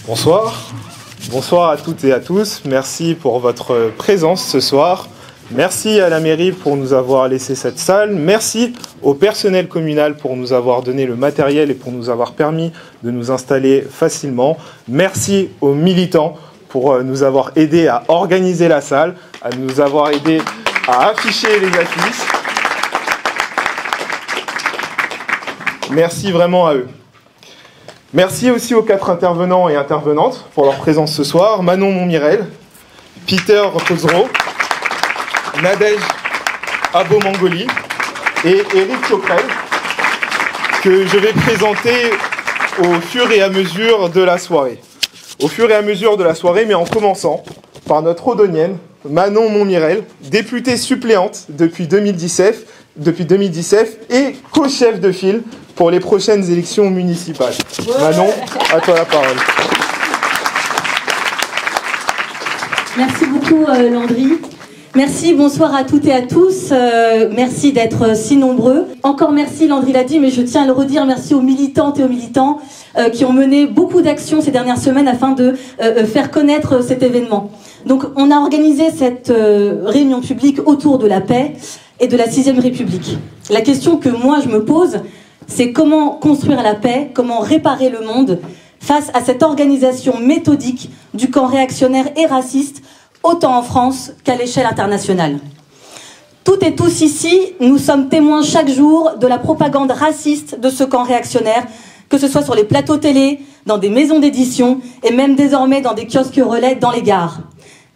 Bonsoir. Bonsoir à toutes et à tous. Merci pour votre présence ce soir. Merci à la mairie pour nous avoir laissé cette salle. Merci au personnel communal pour nous avoir donné le matériel et pour nous avoir permis de nous installer facilement. Merci aux militants pour nous avoir aidés à organiser la salle, à nous avoir aidés à afficher les affiches. Merci vraiment à eux. Merci aussi aux 4 intervenants et intervenantes pour leur présence ce soir. Manon Montmirel, Peter Kozro, Nadège Abo-Mangoli et Éric Choprel, que je vais présenter au fur et à mesure de la soirée. Au fur et à mesure de la soirée, mais en commençant par notre Audonienne, Manon Montmirel, députée suppléante depuis 2017 et co-chef de file pour les prochaines élections municipales. Ouais. Manon, à toi la parole. Merci beaucoup Landry. Merci, bonsoir à toutes et à tous. Merci d'être si nombreux. Encore merci, Landry l'a dit, mais je tiens à le redire, merci aux militantes et aux militants qui ont mené beaucoup d'actions ces dernières semaines afin de faire connaître cet événement. Donc on a organisé cette réunion publique autour de la paix et de la 6e République. La question que moi je me pose, c'est comment construire la paix, comment réparer le monde face à cette organisation méthodique du camp réactionnaire et raciste, autant en France qu'à l'échelle internationale. Toutes et tous ici, nous sommes témoins chaque jour de la propagande raciste de ce camp réactionnaire, que ce soit sur les plateaux télé, dans des maisons d'édition et même désormais dans des kiosques relais dans les gares.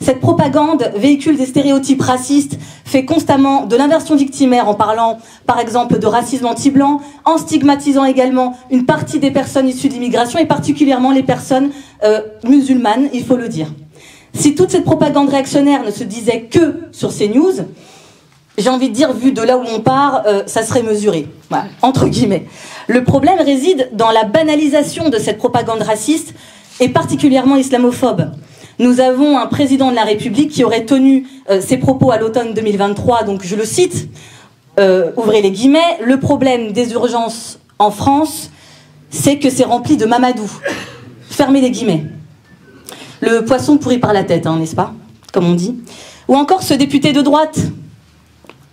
Cette propagande véhicule des stéréotypes racistes, fait constamment de l'inversion victimaire en parlant par exemple de racisme anti-blanc, en stigmatisant également une partie des personnes issues d'immigration et particulièrement les personnes musulmanes, il faut le dire. Si toute cette propagande réactionnaire ne se disait que sur CNews, j'ai envie de dire, vu de là où on part, ça serait mesuré, voilà, entre guillemets. Le problème réside dans la banalisation de cette propagande raciste et particulièrement islamophobe. Nous avons un président de la République qui aurait tenu ses propos à l'automne 2023, donc je le cite, ouvrez les guillemets, le problème des urgences en France, c'est que c'est rempli de Mamadou. Fermez les guillemets. Le poisson pourri par la tête, hein, n'est-ce pas, comme on dit. Ou encore ce député de droite,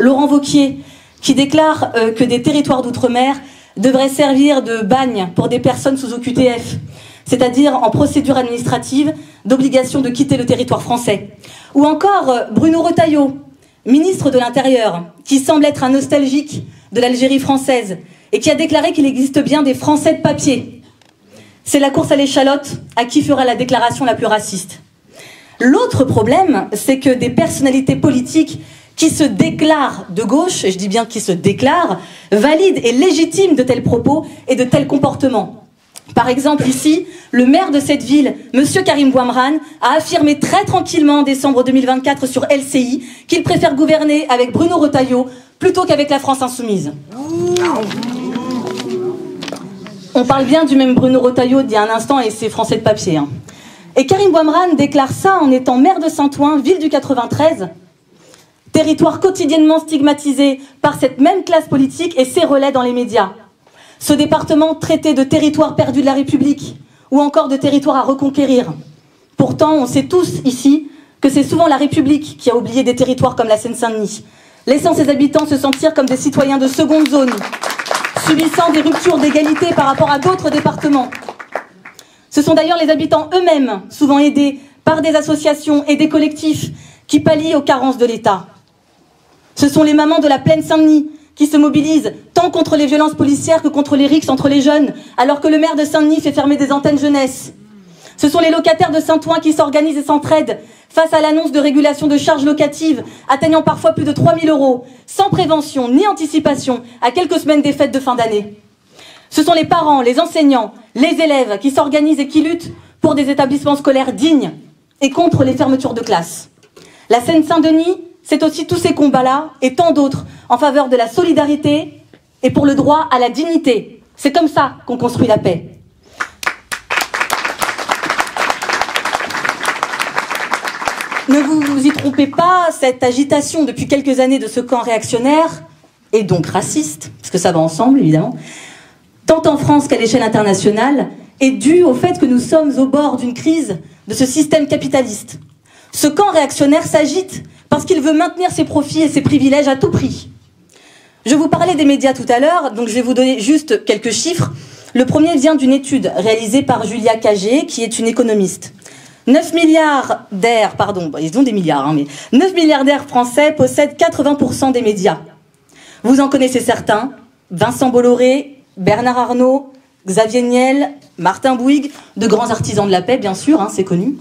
Laurent Wauquiez, qui déclare que des territoires d'outre-mer devraient servir de bagne pour des personnes sous OQTF, c'est-à-dire en procédure administrative d'obligation de quitter le territoire français. Ou encore Bruno Retailleau, ministre de l'Intérieur, qui semble être un nostalgique de l'Algérie française et qui a déclaré qu'il existe bien des Français de papier. C'est la course à l'échalote à qui fera la déclaration la plus raciste. L'autre problème, c'est que des personnalités politiques qui se déclarent de gauche, et je dis bien qui se déclarent, valident et légitiment de tels propos et de tels comportements. Par exemple, ici, le maire de cette ville, M. Karim Bouamrane, a affirmé très tranquillement en décembre 2024 sur LCI qu'il préfère gouverner avec Bruno Retailleau plutôt qu'avec la France insoumise. On parle bien du même Bruno Retailleau d'il y a un instant et c'est français de papier. Hein. Et Karim Bouamrane déclare ça en étant maire de Saint-Ouen, ville du 93, territoire quotidiennement stigmatisé par cette même classe politique et ses relais dans les médias. Ce département traité de territoire perdu de la République ou encore de territoire à reconquérir. Pourtant, on sait tous ici que c'est souvent la République qui a oublié des territoires comme la Seine-Saint-Denis, laissant ses habitants se sentir comme des citoyens de seconde zone, subissant des ruptures d'égalité par rapport à d'autres départements. Ce sont d'ailleurs les habitants eux-mêmes, souvent aidés par des associations et des collectifs, qui pallient aux carences de l'État. Ce sont les mamans de la Plaine Saint-Denis qui se mobilisent tant contre les violences policières que contre les rixes entre les jeunes, alors que le maire de Saint-Denis fait fermer des antennes jeunesse. Ce sont les locataires de Saint-Ouen qui s'organisent et s'entraident face à l'annonce de régulation de charges locatives, atteignant parfois plus de 3 000 €, sans prévention ni anticipation, à quelques semaines des fêtes de fin d'année. Ce sont les parents, les enseignants, les élèves qui s'organisent et qui luttent pour des établissements scolaires dignes et contre les fermetures de classes. La Seine-Saint-Denis, c'est aussi tous ces combats-là et tant d'autres en faveur de la solidarité et pour le droit à la dignité. C'est comme ça qu'on construit la paix. Ne vous y trompez pas, cette agitation depuis quelques années de ce camp réactionnaire, et donc raciste, parce que ça va ensemble évidemment, tant en France qu'à l'échelle internationale, est due au fait que nous sommes au bord d'une crise de ce système capitaliste. Ce camp réactionnaire s'agite parce qu'il veut maintenir ses profits et ses privilèges à tout prix. Je vous parlais des médias tout à l'heure, donc je vais vous donner juste quelques chiffres. Le premier vient d'une étude réalisée par Julia Cagé, qui est une économiste. 9 milliardaires, pardon, ils ont des milliards, hein, mais 9 milliardaires français possèdent 80% des médias. Vous en connaissez certains, Vincent Bolloré, Bernard Arnault, Xavier Niel, Martin Bouygues, de grands artisans de la paix, bien sûr, hein, c'est connu.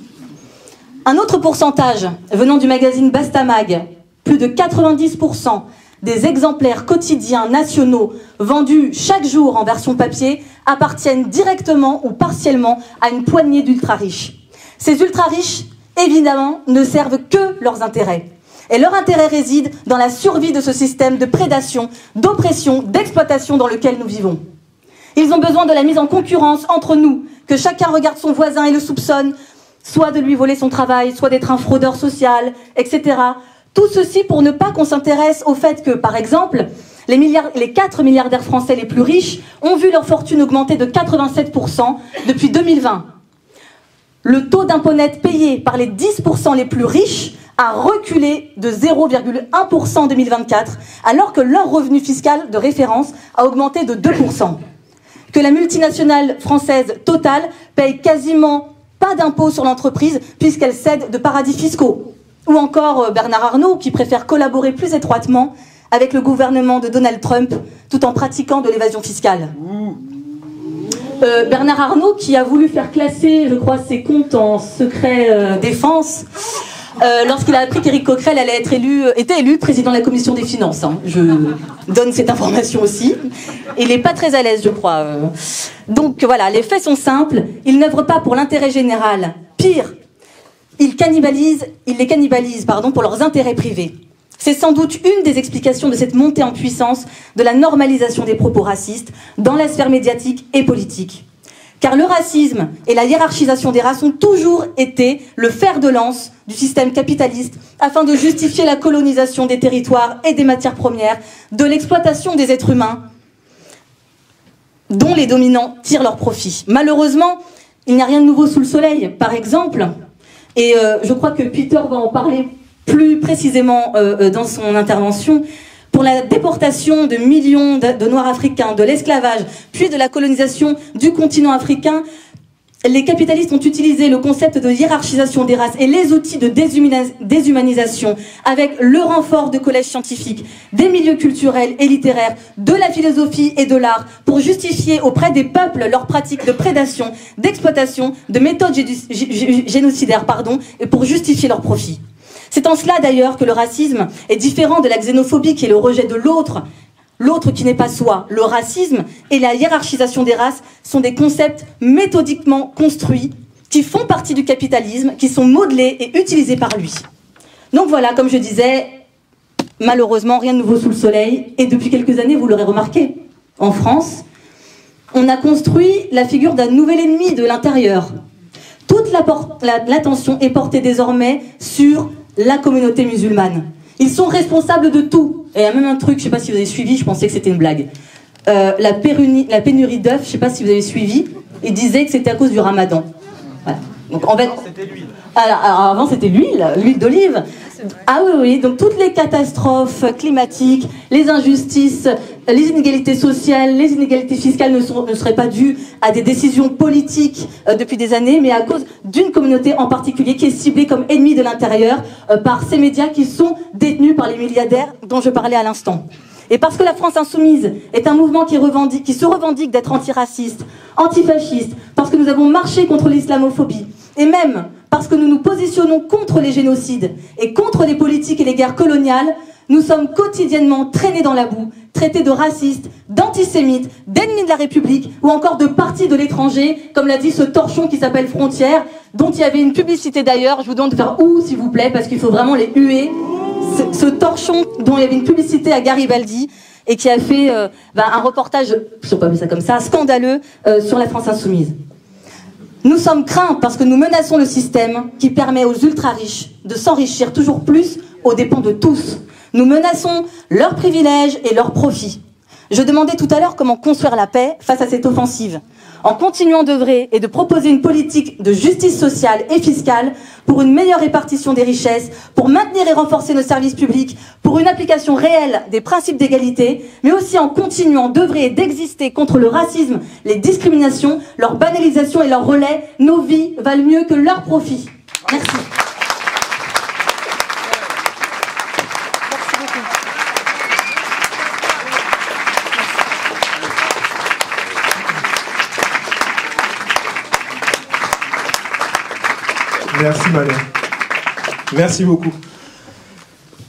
Un autre pourcentage venant du magazine Bastamag, plus de 90% des exemplaires quotidiens nationaux vendus chaque jour en version papier appartiennent directement ou partiellement à une poignée d'ultra-riches. Ces ultra-riches, évidemment, ne servent que leurs intérêts. Et leur intérêt réside dans la survie de ce système de prédation, d'oppression, d'exploitation dans lequel nous vivons. Ils ont besoin de la mise en concurrence entre nous, que chacun regarde son voisin et le soupçonne, soit de lui voler son travail, soit d'être un fraudeur social, etc. Tout ceci pour ne pas qu'on s'intéresse au fait que, par exemple, les 4 milliardaires français les plus riches ont vu leur fortune augmenter de 87% depuis 2020. Le taux d'impôt net payé par les 10% les plus riches a reculé de 0,1% en 2024, alors que leur revenu fiscal de référence a augmenté de 2%. Que la multinationale française Total paye quasiment pas d'impôt sur l'entreprise puisqu'elle cède de paradis fiscaux. Ou encore Bernard Arnault qui préfère collaborer plus étroitement avec le gouvernement de Donald Trump tout en pratiquant de l'évasion fiscale. Bernard Arnault qui a voulu faire classer, je crois, ses comptes en secret défense lorsqu'il a appris qu'Éric Coquerel était élu président de la commission des finances. Hein. Je donne cette information aussi. Il n'est pas très à l'aise, je crois. Donc voilà, les faits sont simples. Il n'œuvre pas pour l'intérêt général. Pire, il les cannibalise pour leurs intérêts privés. C'est sans doute une des explications de cette montée en puissance de la normalisation des propos racistes dans la sphère médiatique et politique. Car le racisme et la hiérarchisation des races ont toujours été le fer de lance du système capitaliste afin de justifier la colonisation des territoires et des matières premières, de l'exploitation des êtres humains dont les dominants tirent leur profit. Malheureusement, il n'y a rien de nouveau sous le soleil. Par exemple, et je crois que Peter va en parler plus précisément dans son intervention, pour la déportation de millions de Noirs africains, de l'esclavage, puis de la colonisation du continent africain, les capitalistes ont utilisé le concept de hiérarchisation des races et les outils de déshumanisation avec le renfort de collèges scientifiques, des milieux culturels et littéraires, de la philosophie et de l'art pour justifier auprès des peuples leurs pratiques de prédation, d'exploitation, de méthodes génocidaires, et pour justifier leurs profits. C'est en cela d'ailleurs que le racisme est différent de la xénophobie qui est le rejet de l'autre, l'autre qui n'est pas soi. Le racisme et la hiérarchisation des races sont des concepts méthodiquement construits qui font partie du capitalisme, qui sont modelés et utilisés par lui. Donc voilà, comme je disais, malheureusement rien de nouveau sous le soleil et depuis quelques années, vous l'aurez remarqué, en France, on a construit la figure d'un nouvel ennemi de l'intérieur. Toute l'attention est portée désormais sur la communauté musulmane. Ils sont responsables de tout. Et il y a même un truc, je ne sais pas si vous avez suivi, je pensais que c'était une blague. La pénurie d'œufs, je ne sais pas si vous avez suivi, ils disaient que c'était à cause du ramadan. Voilà. Donc, en fait, c'était l'huile. Alors avant c'était l'huile d'olive. Ah oui, donc toutes les catastrophes climatiques, les injustices, les inégalités sociales, les inégalités fiscales ne seraient pas dues à des décisions politiques depuis des années, mais à cause d'une communauté en particulier qui est ciblée comme ennemie de l'intérieur par ces médias qui sont détenus par les milliardaires dont je parlais à l'instant. Et parce que la France Insoumise est un mouvement qui se revendique d'être antiraciste, antifasciste, parce que nous avons marché contre l'islamophobie, et même parce que nous nous positionnons contre les génocides et contre les politiques et les guerres coloniales, nous sommes quotidiennement traînés dans la boue, traités de racistes, d'antisémites, d'ennemis de la République ou encore de partis de l'étranger, comme l'a dit ce torchon qui s'appelle Frontières, dont il y avait une publicité d'ailleurs. Je vous demande de faire « ouh » s'il vous plaît, parce qu'il faut vraiment les huer. Ce torchon dont il y avait une publicité à Garibaldi et qui a fait un reportage, je ne sais pas appeler ça comme ça, scandaleux sur la France Insoumise. Nous sommes craints parce que nous menaçons le système qui permet aux ultra-riches de s'enrichir toujours plus aux dépens de tous. Nous menaçons leurs privilèges et leurs profits. Je demandais tout à l'heure comment construire la paix face à cette offensive. en continuant d'œuvrer et de proposer une politique de justice sociale et fiscale pour une meilleure répartition des richesses, pour maintenir et renforcer nos services publics, pour une application réelle des principes d'égalité, mais aussi en continuant d'œuvrer et d'exister contre le racisme, les discriminations, leur banalisation et leur relais. Nos vies valent mieux que leurs profits. Merci. Merci Manon. Merci beaucoup.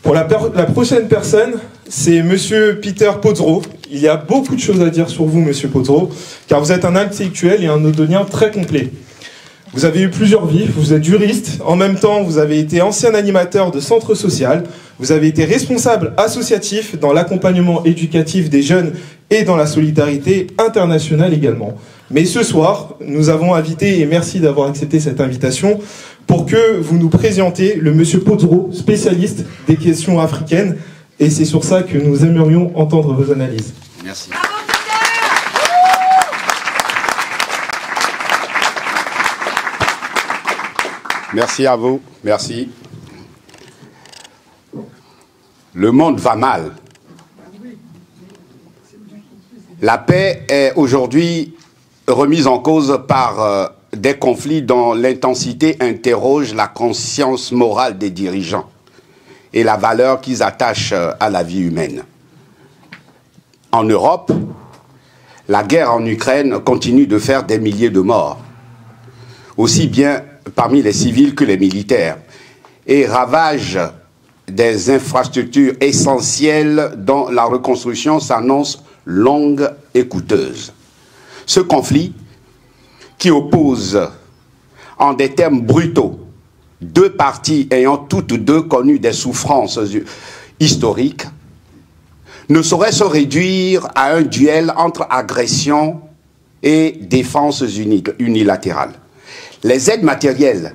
Pour la prochaine personne, c'est Monsieur Peter Pozro. Il y a beaucoup de choses à dire sur vous, Monsieur Pozro, car vous êtes un intellectuel et un odonien très complet. Vous avez eu plusieurs vies, vous êtes juriste, en même temps vous avez été ancien animateur de centre social, vous avez été responsable associatif dans l'accompagnement éducatif des jeunes et dans la solidarité internationale également. Mais ce soir, nous avons invité, et merci d'avoir accepté cette invitation, pour que vous nous présentiez le Monsieur Pozro, spécialiste des questions africaines, et c'est sur ça que nous aimerions entendre vos analyses. Merci. Merci à vous, merci. Le monde va mal. La paix est aujourd'hui remise en cause par des conflits dont l'intensité interroge la conscience morale des dirigeants et la valeur qu'ils attachent à la vie humaine. En Europe, la guerre en Ukraine continue de faire des milliers de morts, aussi bien parmi les civils que les militaires, et ravage des infrastructures essentielles dont la reconstruction s'annonce longue et coûteuse. Ce conflit, qui oppose en des termes brutaux deux parties ayant toutes deux connu des souffrances historiques, ne saurait se réduire à un duel entre agression et défense unilatérale. Les aides matérielles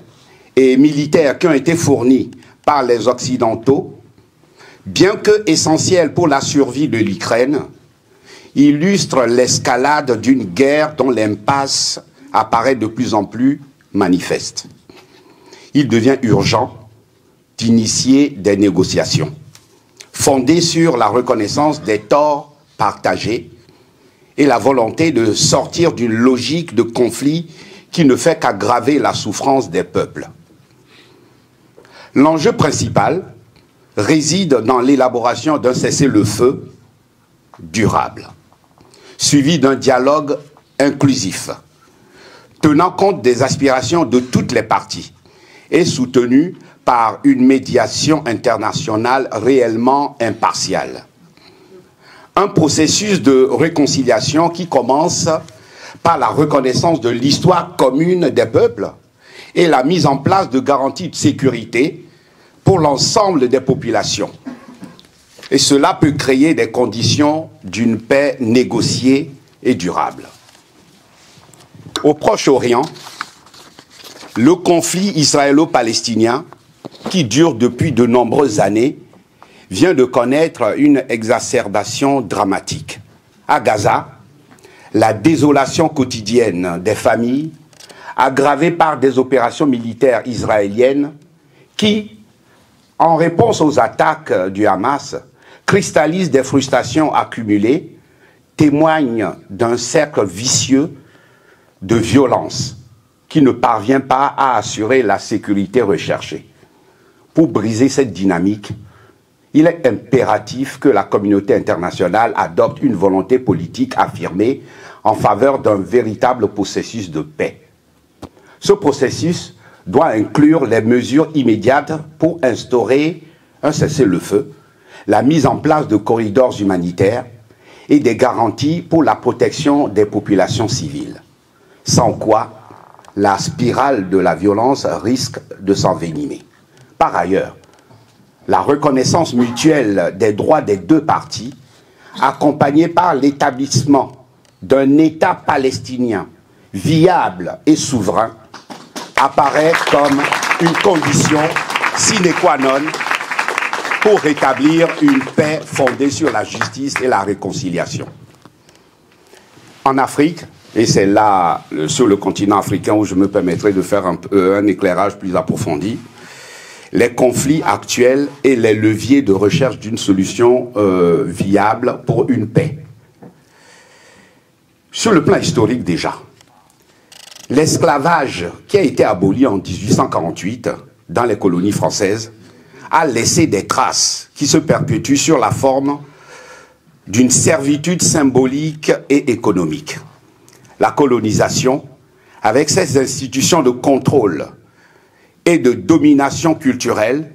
et militaires qui ont été fournies par les Occidentaux, bien que essentielles pour la survie de l'Ukraine, illustrent l'escalade d'une guerre dont l'impasse apparaît de plus en plus manifeste. Il devient urgent d'initier des négociations fondées sur la reconnaissance des torts partagés et la volonté de sortir d'une logique de conflit qui ne fait qu'aggraver la souffrance des peuples. L'enjeu principal réside dans l'élaboration d'un cessez-le-feu durable, suivi d'un dialogue inclusif, tenant compte des aspirations de toutes les parties et soutenu par une médiation internationale réellement impartiale. Un processus de réconciliation qui commence par la reconnaissance de l'histoire commune des peuples et la mise en place de garanties de sécurité pour l'ensemble des populations. Et cela peut créer des conditions d'une paix négociée et durable. Au Proche-Orient, le conflit israélo-palestinien, qui dure depuis de nombreuses années, vient de connaître une exacerbation dramatique. À Gaza, la désolation quotidienne des familles, aggravée par des opérations militaires israéliennes qui, en réponse aux attaques du Hamas, cristallisent des frustrations accumulées, témoignent d'un cercle vicieux de violence qui ne parvient pas à assurer la sécurité recherchée. Pour briser cette dynamique, il est impératif que la communauté internationale adopte une volonté politique affirmée en faveur d'un véritable processus de paix. Ce processus doit inclure les mesures immédiates pour instaurer un cessez-le-feu, la mise en place de corridors humanitaires et des garanties pour la protection des populations civiles, sans quoi la spirale de la violence risque de s'envenimer. Par ailleurs, la reconnaissance mutuelle des droits des deux parties, accompagnée par l'établissement d'un État palestinien viable et souverain, apparaît comme une condition sine qua non pour rétablir une paix fondée sur la justice et la réconciliation. En Afrique, et c'est là, sur le continent africain, où je me permettrai de faire un éclairage plus approfondi, les conflits actuels et les leviers de recherche d'une solution viable pour une paix. Sur le plan historique déjà, l'esclavage qui a été aboli en 1848 dans les colonies françaises a laissé des traces qui se perpétuent sur la forme d'une servitude symbolique et économique. La colonisation, avec ses institutions de contrôle et de domination culturelle,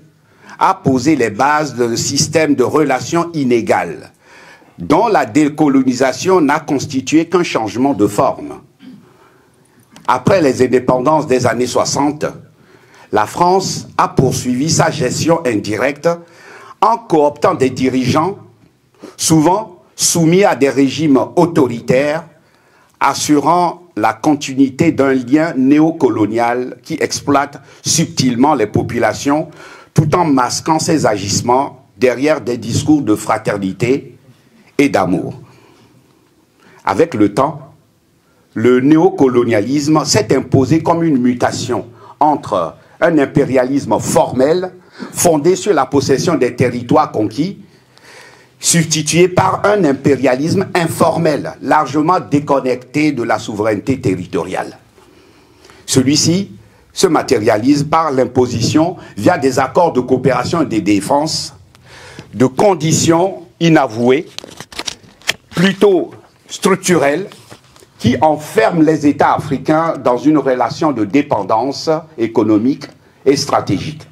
a posé les bases d'un système de relations inégales, dont la décolonisation n'a constitué qu'un changement de forme. Après les indépendances des années 60, la France a poursuivi sa gestion indirecte en cooptant des dirigeants, souvent soumis à des régimes autoritaires, assurant la continuité d'un lien néocolonial qui exploite subtilement les populations tout en masquant ses agissements derrière des discours de fraternité et d'amour. Avec le temps, le néocolonialisme s'est imposé comme une mutation entre un impérialisme formel fondé sur la possession des territoires conquis, substitué par un impérialisme informel, largement déconnecté de la souveraineté territoriale. Celui-ci se matérialise par l'imposition, via des accords de coopération et de défense, de conditions inavouées, plutôt structurelles, qui enferment les États africains dans une relation de dépendance économique et stratégique.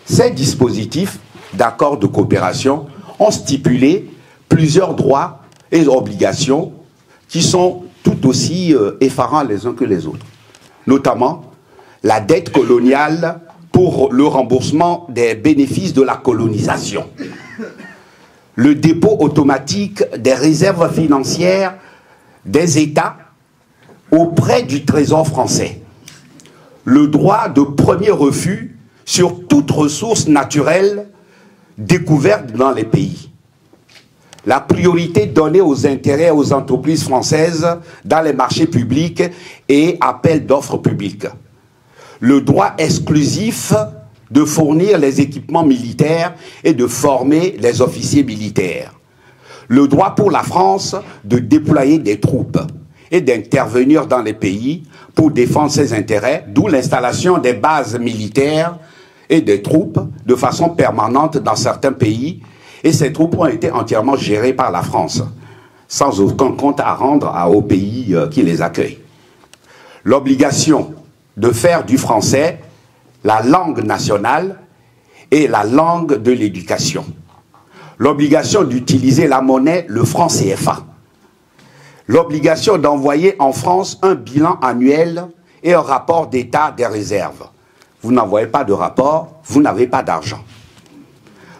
Ces dispositifs d'accords de coopération ont stipulé plusieurs droits et obligations qui sont tout aussi effarants les uns que les autres. Notamment la dette coloniale pour le remboursement des bénéfices de la colonisation, le dépôt automatique des réserves financières des États auprès du Trésor français, le droit de premier refus sur toute ressource naturelle découverte dans les pays, la priorité donnée aux intérêts aux entreprises françaises dans les marchés publics et appels d'offres publiques, le droit exclusif de fournir les équipements militaires et de former les officiers militaires, le droit pour la France de déployer des troupes et d'intervenir dans les pays pour défendre ses intérêts, d'où l'installation des bases militaires et des troupes de façon permanente dans certains pays, et ces troupes ont été entièrement gérées par la France, sans aucun compte à rendre aux pays qui les accueillent. L'obligation de faire du français la langue nationale et la langue de l'éducation. L'obligation d'utiliser la monnaie, le franc CFA. L'obligation d'envoyer en France un bilan annuel et un rapport d'état des réserves. Vous n'envoyez pas de rapport, vous n'avez pas d'argent.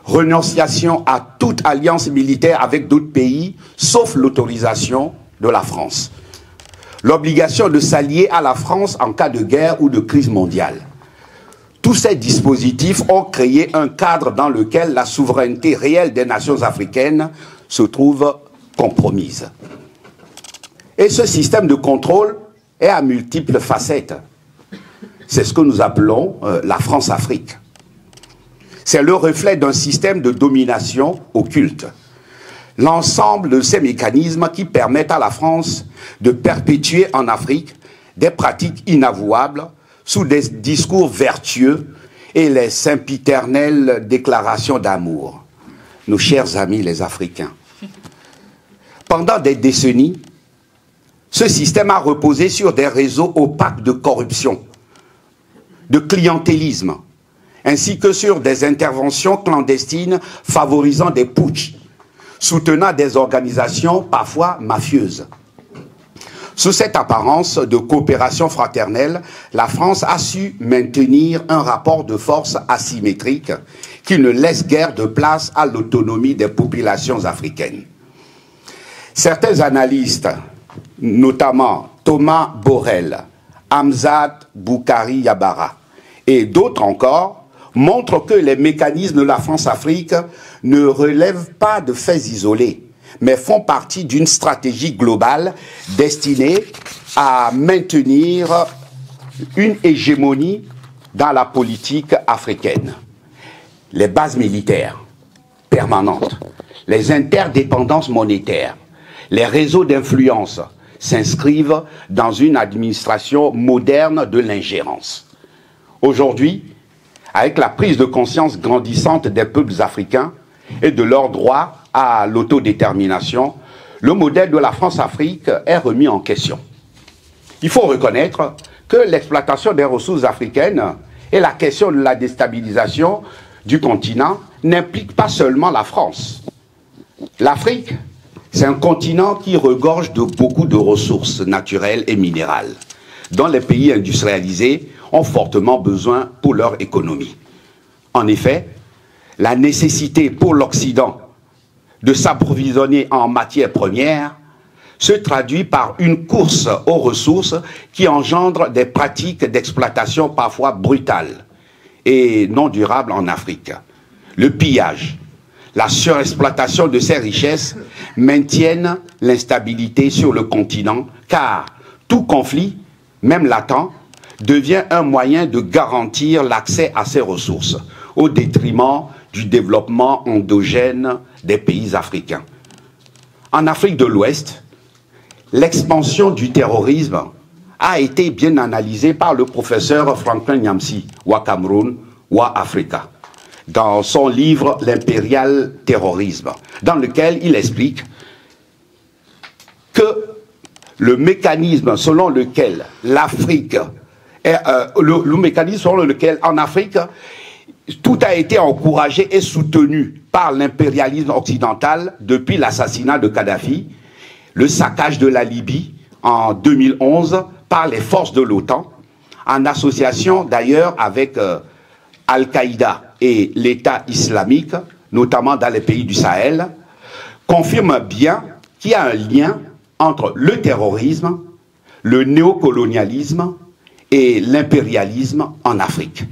Renonciation à toute alliance militaire avec d'autres pays, sauf l'autorisation de la France. L'obligation de s'allier à la France en cas de guerre ou de crise mondiale. Tous ces dispositifs ont créé un cadre dans lequel la souveraineté réelle des nations africaines se trouve compromise. Et ce système de contrôle est à multiples facettes. C'est ce que nous appelons la France-Afrique. C'est le reflet d'un système de domination occulte. L'ensemble de ces mécanismes qui permettent à la France de perpétuer en Afrique des pratiques inavouables sous des discours vertueux et les sempiternelles déclarations d'amour. Nos chers amis les Africains. Pendant des décennies, ce système a reposé sur des réseaux opaques de corruption, de clientélisme, ainsi que sur des interventions clandestines favorisant des putschs, soutenant des organisations parfois mafieuses. Sous cette apparence de coopération fraternelle, la France a su maintenir un rapport de force asymétrique qui ne laisse guère de place à l'autonomie des populations africaines. Certains analystes, notamment Thomas Borrell, Hamzat Boukari Yabara et d'autres encore, montrent que les mécanismes de la France-Afrique ne relèvent pas de faits isolés, mais font partie d'une stratégie globale destinée à maintenir une hégémonie dans la politique africaine. Les bases militaires permanentes, les interdépendances monétaires, les réseaux d'influence s'inscrivent dans une administration moderne de l'ingérence. Aujourd'hui, avec la prise de conscience grandissante des peuples africains et de leur droit à l'autodétermination, le modèle de la France-Afrique est remis en question. Il faut reconnaître que l'exploitation des ressources africaines et la question de la déstabilisation du continent n'implique pas seulement la France. L'Afrique, c'est un continent qui regorge de beaucoup de ressources naturelles et minérales, dont les pays industrialisés ont fortement besoin pour leur économie. En effet, la nécessité pour l'Occident de s'approvisionner en matières premières se traduit par une course aux ressources qui engendre des pratiques d'exploitation parfois brutales et non durables en Afrique. Le pillage, la surexploitation de ces richesses maintiennent l'instabilité sur le continent, car tout conflit, même latent, devient un moyen de garantir l'accès à ces ressources, au détriment du développement endogène des pays africains. En Afrique de l'Ouest, l'expansion du terrorisme a été bien analysée par le professeur Franklin Nyamsi, Wa Cameroun, Wa Africa, dans son livre « L'impérial terrorisme », dans lequel il explique que le mécanisme selon lequel l'Afrique le mécanisme selon lequel en Afrique tout a été encouragé et soutenu par l'impérialisme occidental depuis l'assassinat de Kadhafi, le saccage de la Libye en 2011 par les forces de l'OTAN, en association d'ailleurs avec Al-Qaïda et l'État islamique, notamment dans les pays du Sahel, confirme bien qu'il y a un lien entre le terrorisme, le néocolonialisme et l'impérialisme en Afrique.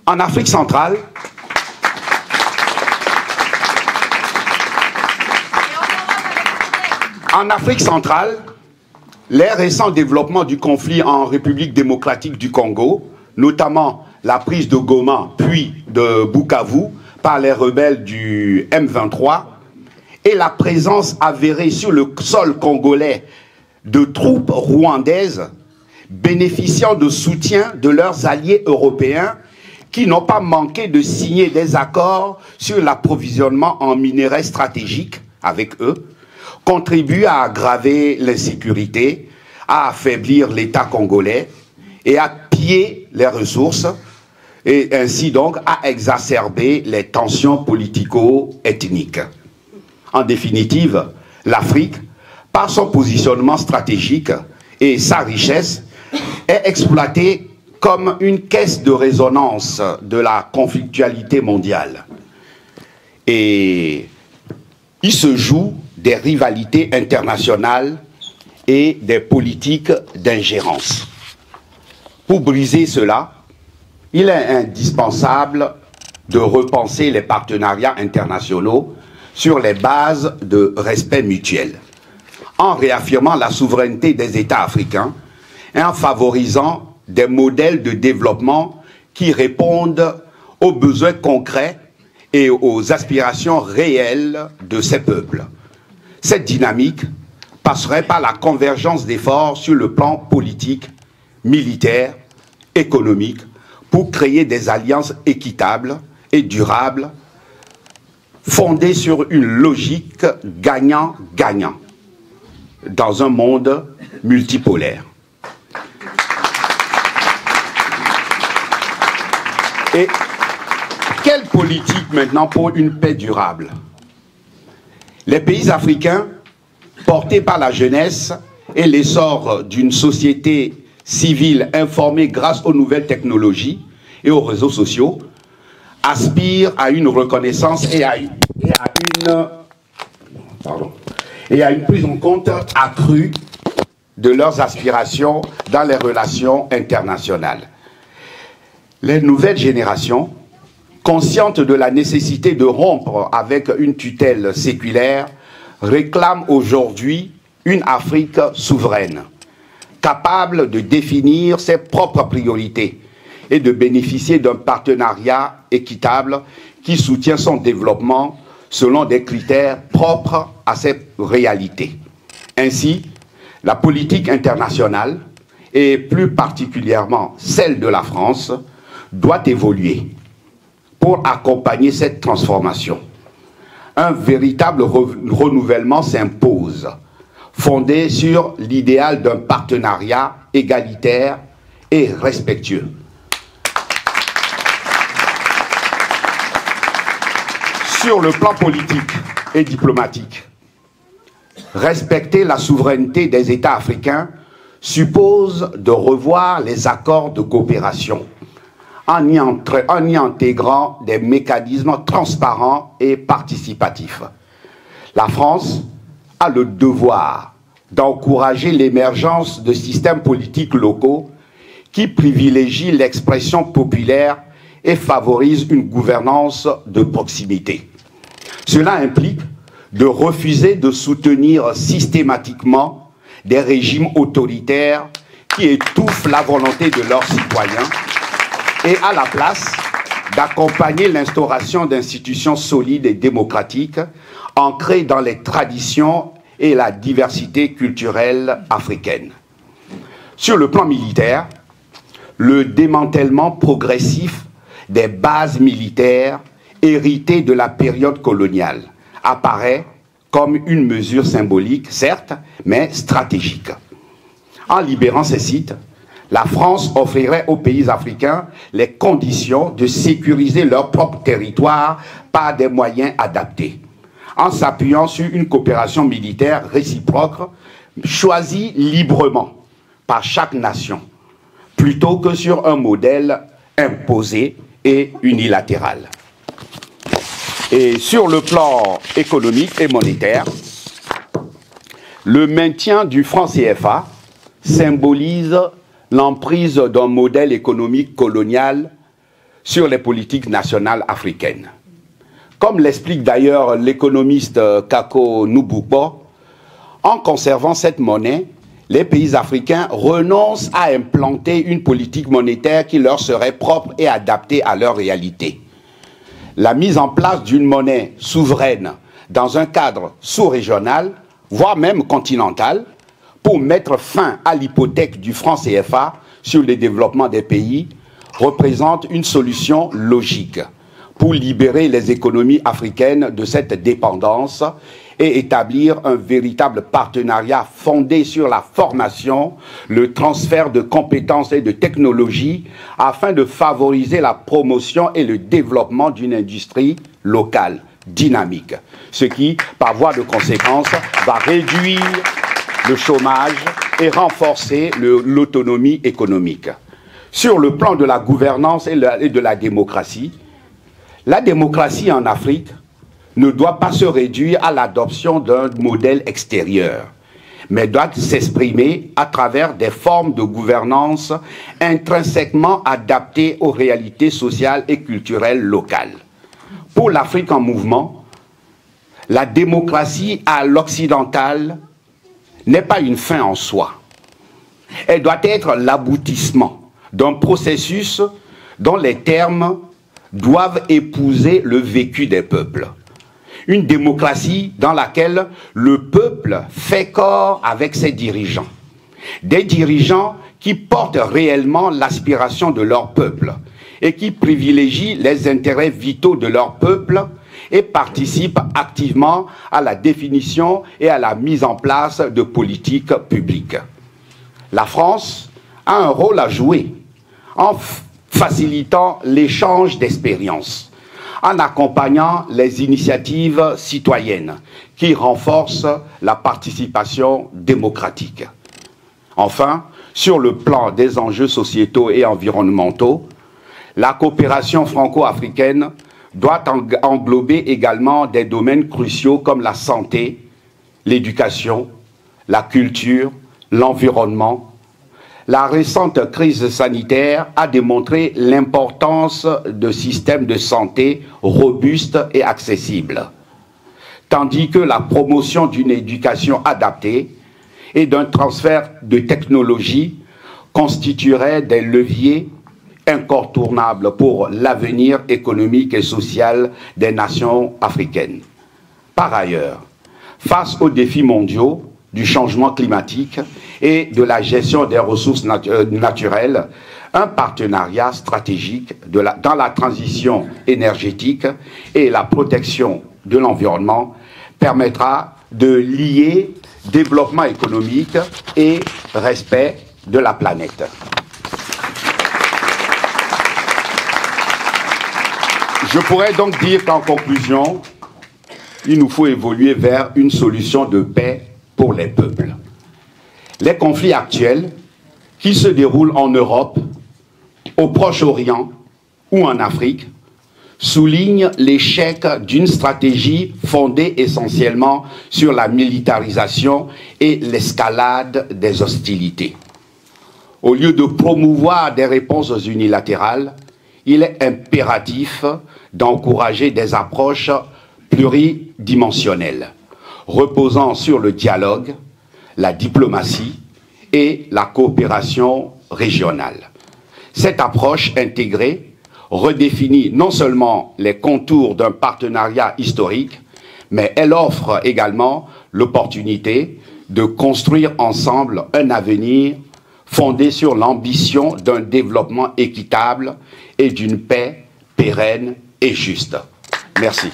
En Afrique centrale, les récents développements du conflit en République démocratique du Congo, notamment la prise de Goma puis de Bukavu par les rebelles du M23 et la présence avérée sur le sol congolais de troupes rwandaises bénéficiant de soutien de leurs alliés européens qui n'ont pas manqué de signer des accords sur l'approvisionnement en minerais stratégiques avec eux, contribuent à aggraver l'insécurité, à affaiblir l'État congolais et à piller les ressources et ainsi donc à exacerber les tensions politico-ethniques. En définitive, l'Afrique, par son positionnement stratégique et sa richesse, est exploitée comme une caisse de résonance de la conflictualité mondiale. Et il se joue des rivalités internationales et des politiques d'ingérence. Pour briser cela, il est indispensable de repenser les partenariats internationaux sur les bases de respect mutuel, en réaffirmant la souveraineté des États africains et en favorisant des modèles de développement qui répondent aux besoins concrets et aux aspirations réelles de ces peuples. Cette dynamique passerait par la convergence d'efforts sur le plan politique, militaire, économique, pour créer des alliances équitables et durables, fondées sur une logique gagnant-gagnant, dans un monde multipolaire. Et quelle politique maintenant pour une paix durable? Les pays africains, portés par la jeunesse et l'essor d'une société civile informée grâce aux nouvelles technologies et aux réseaux sociaux, aspirent à une reconnaissance et à une prise en compte accrue de leurs aspirations dans les relations internationales. Les nouvelles générations, conscientes de la nécessité de rompre avec une tutelle séculaire, réclame aujourd'hui une Afrique souveraine, capable de définir ses propres priorités et de bénéficier d'un partenariat équitable qui soutient son développement selon des critères propres à cette réalité. Ainsi, la politique internationale, et plus particulièrement celle de la France, doit évoluer pour accompagner cette transformation. Un véritable renouvellement s'impose, fondé sur l'idéal d'un partenariat égalitaire et respectueux. Sur le plan politique et diplomatique, respecter la souveraineté des États africains suppose de revoir les accords de coopération en y intégrant des mécanismes transparents et participatifs. La France a le devoir d'encourager l'émergence de systèmes politiques locaux qui privilégient l'expression populaire et favorisent une gouvernance de proximité. Cela implique de refuser de soutenir systématiquement des régimes autoritaires qui étouffent la volonté de leurs citoyens et à la place d'accompagner l'instauration d'institutions solides et démocratiques ancrées dans les traditions et la diversité culturelle africaine. Sur le plan militaire, le démantèlement progressif des bases militaires héritées de la période coloniale apparaît comme une mesure symbolique, certes, mais stratégique. En libérant ces sites, la France offrirait aux pays africains les conditions de sécuriser leur propre territoire par des moyens adaptés, en s'appuyant sur une coopération militaire réciproque choisie librement par chaque nation, plutôt que sur un modèle imposé et unilatéral. Et sur le plan économique et monétaire, le maintien du franc CFA symbolise l'emprise d'un modèle économique colonial sur les politiques nationales africaines. Comme l'explique d'ailleurs l'économiste Kako Nubukbo, en conservant cette monnaie, les pays africains renoncent à implanter une politique monétaire qui leur serait propre et adaptée à leur réalité. La mise en place d'une monnaie souveraine dans un cadre sous-régional, voire même continental, pour mettre fin à l'hypothèque du franc CFA sur le développement des pays, représente une solution logique pour libérer les économies africaines de cette dépendance et établir un véritable partenariat fondé sur la formation, le transfert de compétences et de technologies afin de favoriser la promotion et le développement d'une industrie locale, dynamique, ce qui, par voie de conséquence, va réduire le chômage et renforcer l'autonomie économique. Sur le plan de la gouvernance et de la démocratie en Afrique ne doit pas se réduire à l'adoption d'un modèle extérieur, mais doit s'exprimer à travers des formes de gouvernance intrinsèquement adaptées aux réalités sociales et culturelles locales. Pour l'Afrique en mouvement, la démocratie à l'occidental n'est pas une fin en soi. Elle doit être l'aboutissement d'un processus dont les termes doivent épouser le vécu des peuples. Une démocratie dans laquelle le peuple fait corps avec ses dirigeants. Des dirigeants qui portent réellement l'aspiration de leur peuple et qui privilégient les intérêts vitaux de leur peuple et participent activement à la définition et à la mise en place de politiques publiques. La France a un rôle à jouer en facilitant l'échange d'expériences, en accompagnant les initiatives citoyennes qui renforcent la participation démocratique. Enfin, sur le plan des enjeux sociétaux et environnementaux, la coopération franco-africaine doit englober également des domaines cruciaux comme la santé, l'éducation, la culture, l'environnement. La récente crise sanitaire a démontré l'importance de systèmes de santé robustes et accessibles. tandis que la promotion d'une éducation adaptée et d'un transfert de technologie constituerait des leviers incontournables pour l'avenir économique et social des nations africaines. Par ailleurs, face aux défis mondiaux du changement climatique et de la gestion des ressources naturelles, un partenariat stratégique dans la transition énergétique et la protection de l'environnement permettra de lier développement économique et respect de la planète. Je pourrais donc dire qu'en conclusion, il nous faut évoluer vers une solution de paix pour les peuples. Les conflits actuels qui se déroulent en Europe, au Proche-Orient ou en Afrique soulignent l'échec d'une stratégie fondée essentiellement sur la militarisation et l'escalade des hostilités. Au lieu de promouvoir des réponses unilatérales, il est impératif d'encourager des approches pluridimensionnelles, reposant sur le dialogue, la diplomatie et la coopération régionale. Cette approche intégrée redéfinit non seulement les contours d'un partenariat historique, mais elle offre également l'opportunité de construire ensemble un avenir fondé sur l'ambition d'un développement équitable et d'une paix pérenne et juste. Merci.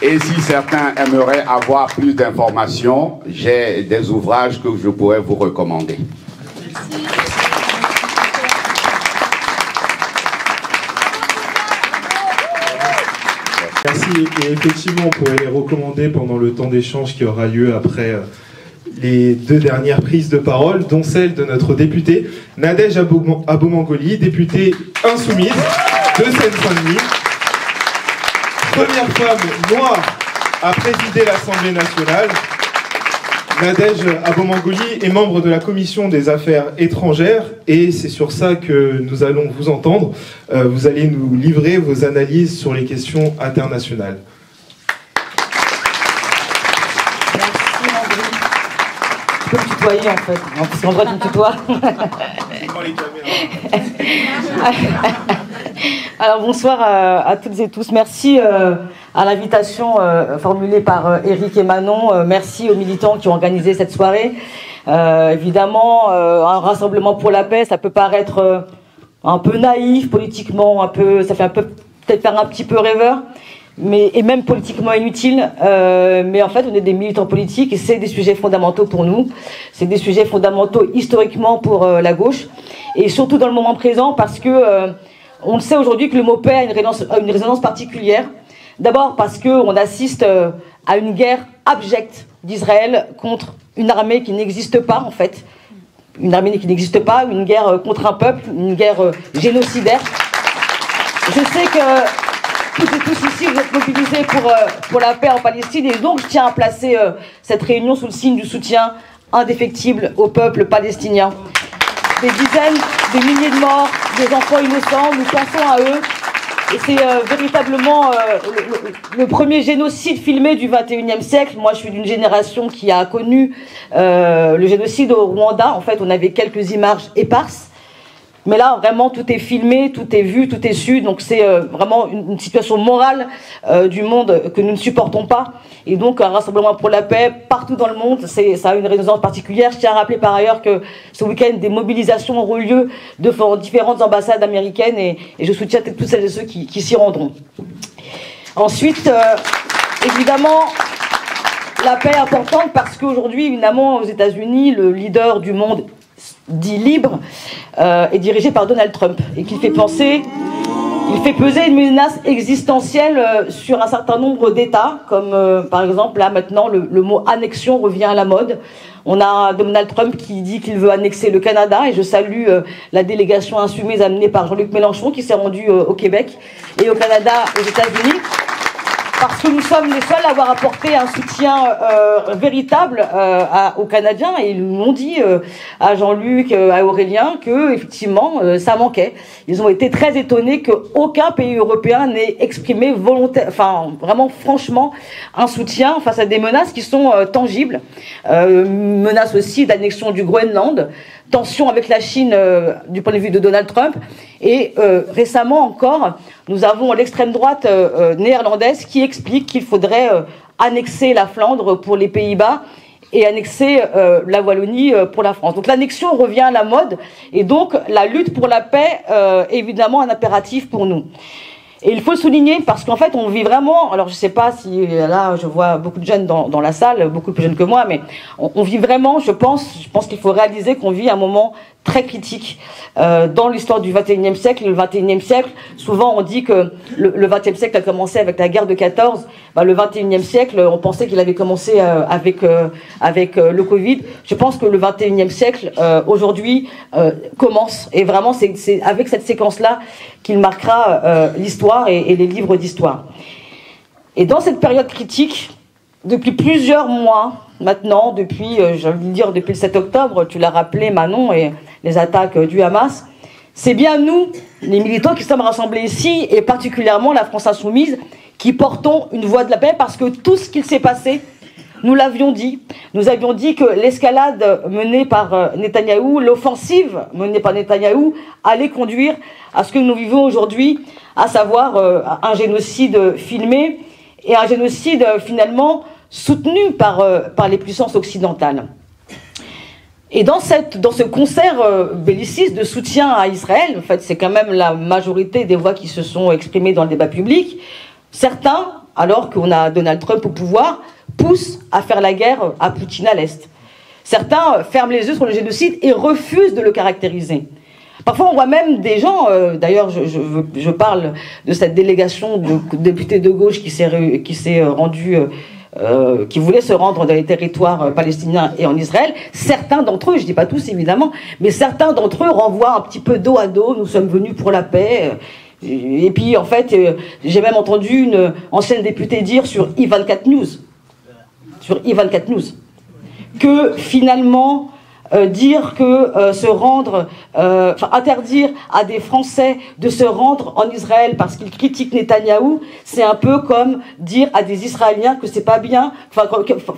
Et si certains aimeraient avoir plus d'informations, j'ai des ouvrages que je pourrais vous recommander. Merci. Et effectivement, on pourrait les recommander pendant le temps d'échange qui aura lieu après les deux dernières prises de parole, dont celle de notre députée Nadège Abomangoli, députée insoumise de Seine-Saint-Denis. Première femme noire à présider l'Assemblée nationale. Nadège Abomangoli est membre de la Commission des Affaires étrangères et c'est sur ça que nous allons vous entendre. Vous allez nous livrer vos analyses sur les questions internationales. Merci André. Tu peux me tutoyer en fait, parce qu'en vrai tu me tutoies. Alors bonsoir à toutes et tous. Merci à l'invitation formulée par Éric et Manon. Merci aux militants qui ont organisé cette soirée. Évidemment, un rassemblement pour la paix, ça peut paraître un peu naïf politiquement, ça fait peut-être faire un petit peu rêveur, et même politiquement inutile. Mais en fait, on est des militants politiques et c'est des sujets fondamentaux pour nous. C'est des sujets fondamentaux historiquement pour la gauche et surtout dans le moment présent parce que on le sait aujourd'hui que le mot paix a une résonance particulière. D'abord parce qu'on assiste à une guerre abjecte d'Israël contre une armée qui n'existe pas en fait. Une armée qui n'existe pas, une guerre contre un peuple, une guerre génocidaire. Je sais que toutes et tous ici vous êtes mobilisés pour la paix en Palestine et donc je tiens à placer cette réunion sous le signe du soutien indéfectible au peuple palestinien. Des dizaines, des milliers de morts, des enfants innocents, nous pensons à eux. Et c'est véritablement le premier génocide filmé du XXIe siècle. Moi, je suis d'une génération qui a connu le génocide au Rwanda. En fait, on avait quelques images éparses. Mais là, vraiment, tout est filmé, tout est vu, tout est su. Donc, c'est vraiment une situation morale du monde que nous ne supportons pas. Et donc, un rassemblement pour la paix, partout dans le monde, ça a une résonance particulière. Je tiens à rappeler par ailleurs que ce week-end, des mobilisations auront lieu devant différentes ambassades américaines. Et je soutiens toutes celles et ceux qui s'y rendront. Ensuite, évidemment, la paix est importante parce qu'aujourd'hui, évidemment, aux États-Unis, le leader du monde dit libre, est dirigé par Donald Trump et qui fait peser une menace existentielle sur un certain nombre d'États, comme par exemple là maintenant le mot annexion revient à la mode. On a Donald Trump qui dit qu'il veut annexer le Canada et je salue la délégation insoumise amenée par Jean-Luc Mélenchon qui s'est rendue au Québec et au Canada, aux États-Unis. parce que nous sommes les seuls à avoir apporté un soutien véritable aux Canadiens, et ils nous l'ont dit à Jean-Luc, à Aurélien, que effectivement ça manquait. Ils ont été très étonnés qu'aucun pays européen n'ait exprimé volontaire, enfin vraiment franchement, un soutien face à des menaces qui sont tangibles, menaces aussi d'annexion du Groenland, tension avec la Chine du point de vue de Donald Trump, et récemment encore, nous avons l'extrême droite néerlandaise qui explique qu'il faudrait annexer la Flandre pour les Pays-Bas et annexer la Wallonie pour la France. Donc l'annexion revient à la mode, et donc la lutte pour la paix est évidemment un impératif pour nous. Et il faut le souligner parce qu'en fait, on vit vraiment, alors je sais pas si, là, je vois beaucoup de jeunes dans la salle, beaucoup plus jeunes que moi, mais on vit vraiment, je pense qu'il faut réaliser qu'on vit un moment très critique dans l'histoire du XXIe siècle. Le XXIe siècle, souvent on dit que le XXe siècle a commencé avec la guerre de 14. Le XXIe siècle, on pensait qu'il avait commencé avec le Covid. Je pense que le XXIe siècle, aujourd'hui, commence. Et vraiment, c'est avec cette séquence-là qu'il marquera l'histoire et les livres d'histoire. Et dans cette période critique, depuis plusieurs mois maintenant, depuis, j'ai envie de dire, depuis le 7 octobre, tu l'as rappelé Manon, et les attaques du Hamas, c'est bien nous, les militants qui sommes rassemblés ici, et particulièrement la France Insoumise, qui portons une voix de la paix, parce que tout ce qu'il s'est passé, nous l'avions dit. Nous avions dit que l'escalade menée par Netanyahou, l'offensive menée par Netanyahou, allait conduire à ce que nous vivons aujourd'hui, à savoir un génocide filmé, et un génocide finalement soutenu par les puissances occidentales. Et dans ce concert belliciste de soutien à Israël, en fait c'est quand même la majorité des voix qui se sont exprimées dans le débat public, certains, alors qu'on a Donald Trump au pouvoir, poussent à faire la guerre à Poutine à l'Est. Certains ferment les yeux sur le génocide et refusent de le caractériser. Parfois, on voit même des gens, d'ailleurs, je parle de cette délégation de députés de gauche qui s'est rendue, qui voulait se rendre dans les territoires palestiniens et en Israël. Certains d'entre eux, je dis pas tous évidemment, mais certains d'entre eux renvoient un petit peu dos à dos, nous sommes venus pour la paix. Et puis, en fait, j'ai même entendu une ancienne députée dire sur I24 News, que finalement, dire que se rendre, interdire à des Français de se rendre en Israël parce qu'ils critiquent Netanyahou, c'est un peu comme dire à des Israéliens que c'est pas bien,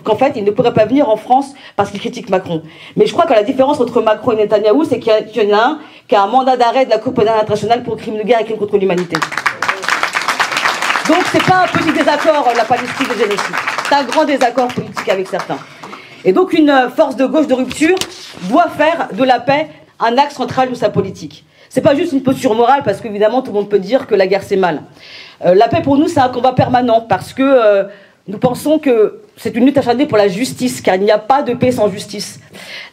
qu'en fait ils ne pourraient pas venir en France parce qu'ils critiquent Macron. Mais je crois que la différence entre Macron et Netanyahou, c'est qu'il y en a un qui a un mandat d'arrêt de la Cour pénale internationale pour crimes de guerre et crimes contre l'humanité. Donc c'est pas un petit désaccord, la Palestine et le génocide. C'est un grand désaccord politique avec certains. Et donc une force de gauche de rupture doit faire de la paix un axe central de sa politique. C'est pas juste une posture morale, parce qu'évidemment tout le monde peut dire que la guerre c'est mal. La paix pour nous c'est un combat permanent, parce que nous pensons que c'est une lutte acharnée pour la justice, car il n'y a pas de paix sans justice.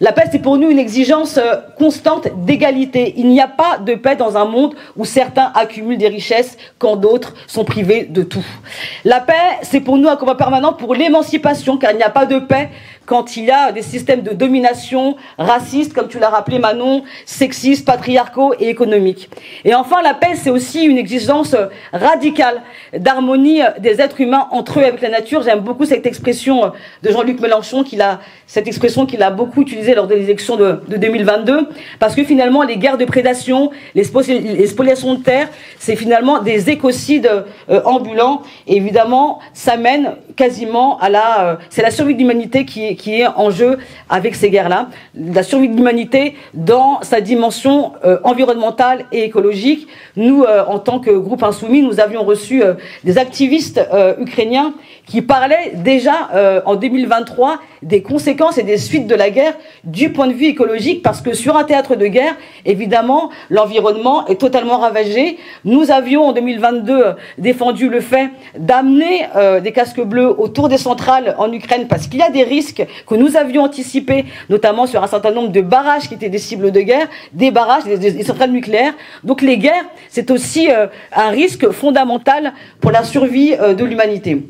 La paix, c'est pour nous une exigence constante d'égalité. Il n'y a pas de paix dans un monde où certains accumulent des richesses quand d'autres sont privés de tout. La paix, c'est pour nous un combat permanent pour l'émancipation, car il n'y a pas de paix quand il y a des systèmes de domination racistes, comme tu l'as rappelé Manon, sexistes, patriarcaux et économiques. Et enfin, la paix, c'est aussi une exigence radicale d'harmonie des êtres humains entre eux et avec la nature. J'aime beaucoup cette expression de Jean-Luc Mélenchon, cette expression qu'il a beaucoup utilisée lors des élections de 2022, parce que finalement, les guerres de prédation, les spoliations de terre, c'est finalement des écocides ambulants. Et évidemment, ça mène quasiment à c'est la survie de l'humanité qui est en jeu avec ces guerres-là. La survie de l'humanité dans sa dimension environnementale et écologique. Nous, en tant que groupe insoumis, nous avions reçu des activistes ukrainiens qui parlaient déjà en 2023 des conséquences et des suites de la guerre du point de vue écologique, parce que sur un théâtre de guerre, évidemment, l'environnement est totalement ravagé. Nous avions en 2022 défendu le fait d'amener des casques bleus autour des centrales en Ukraine, parce qu'il y a des risques que nous avions anticipés, notamment sur un certain nombre de barrages qui étaient des cibles de guerre, des barrages, des centrales nucléaires. Donc les guerres, c'est aussi un risque fondamental pour la survie de l'humanité.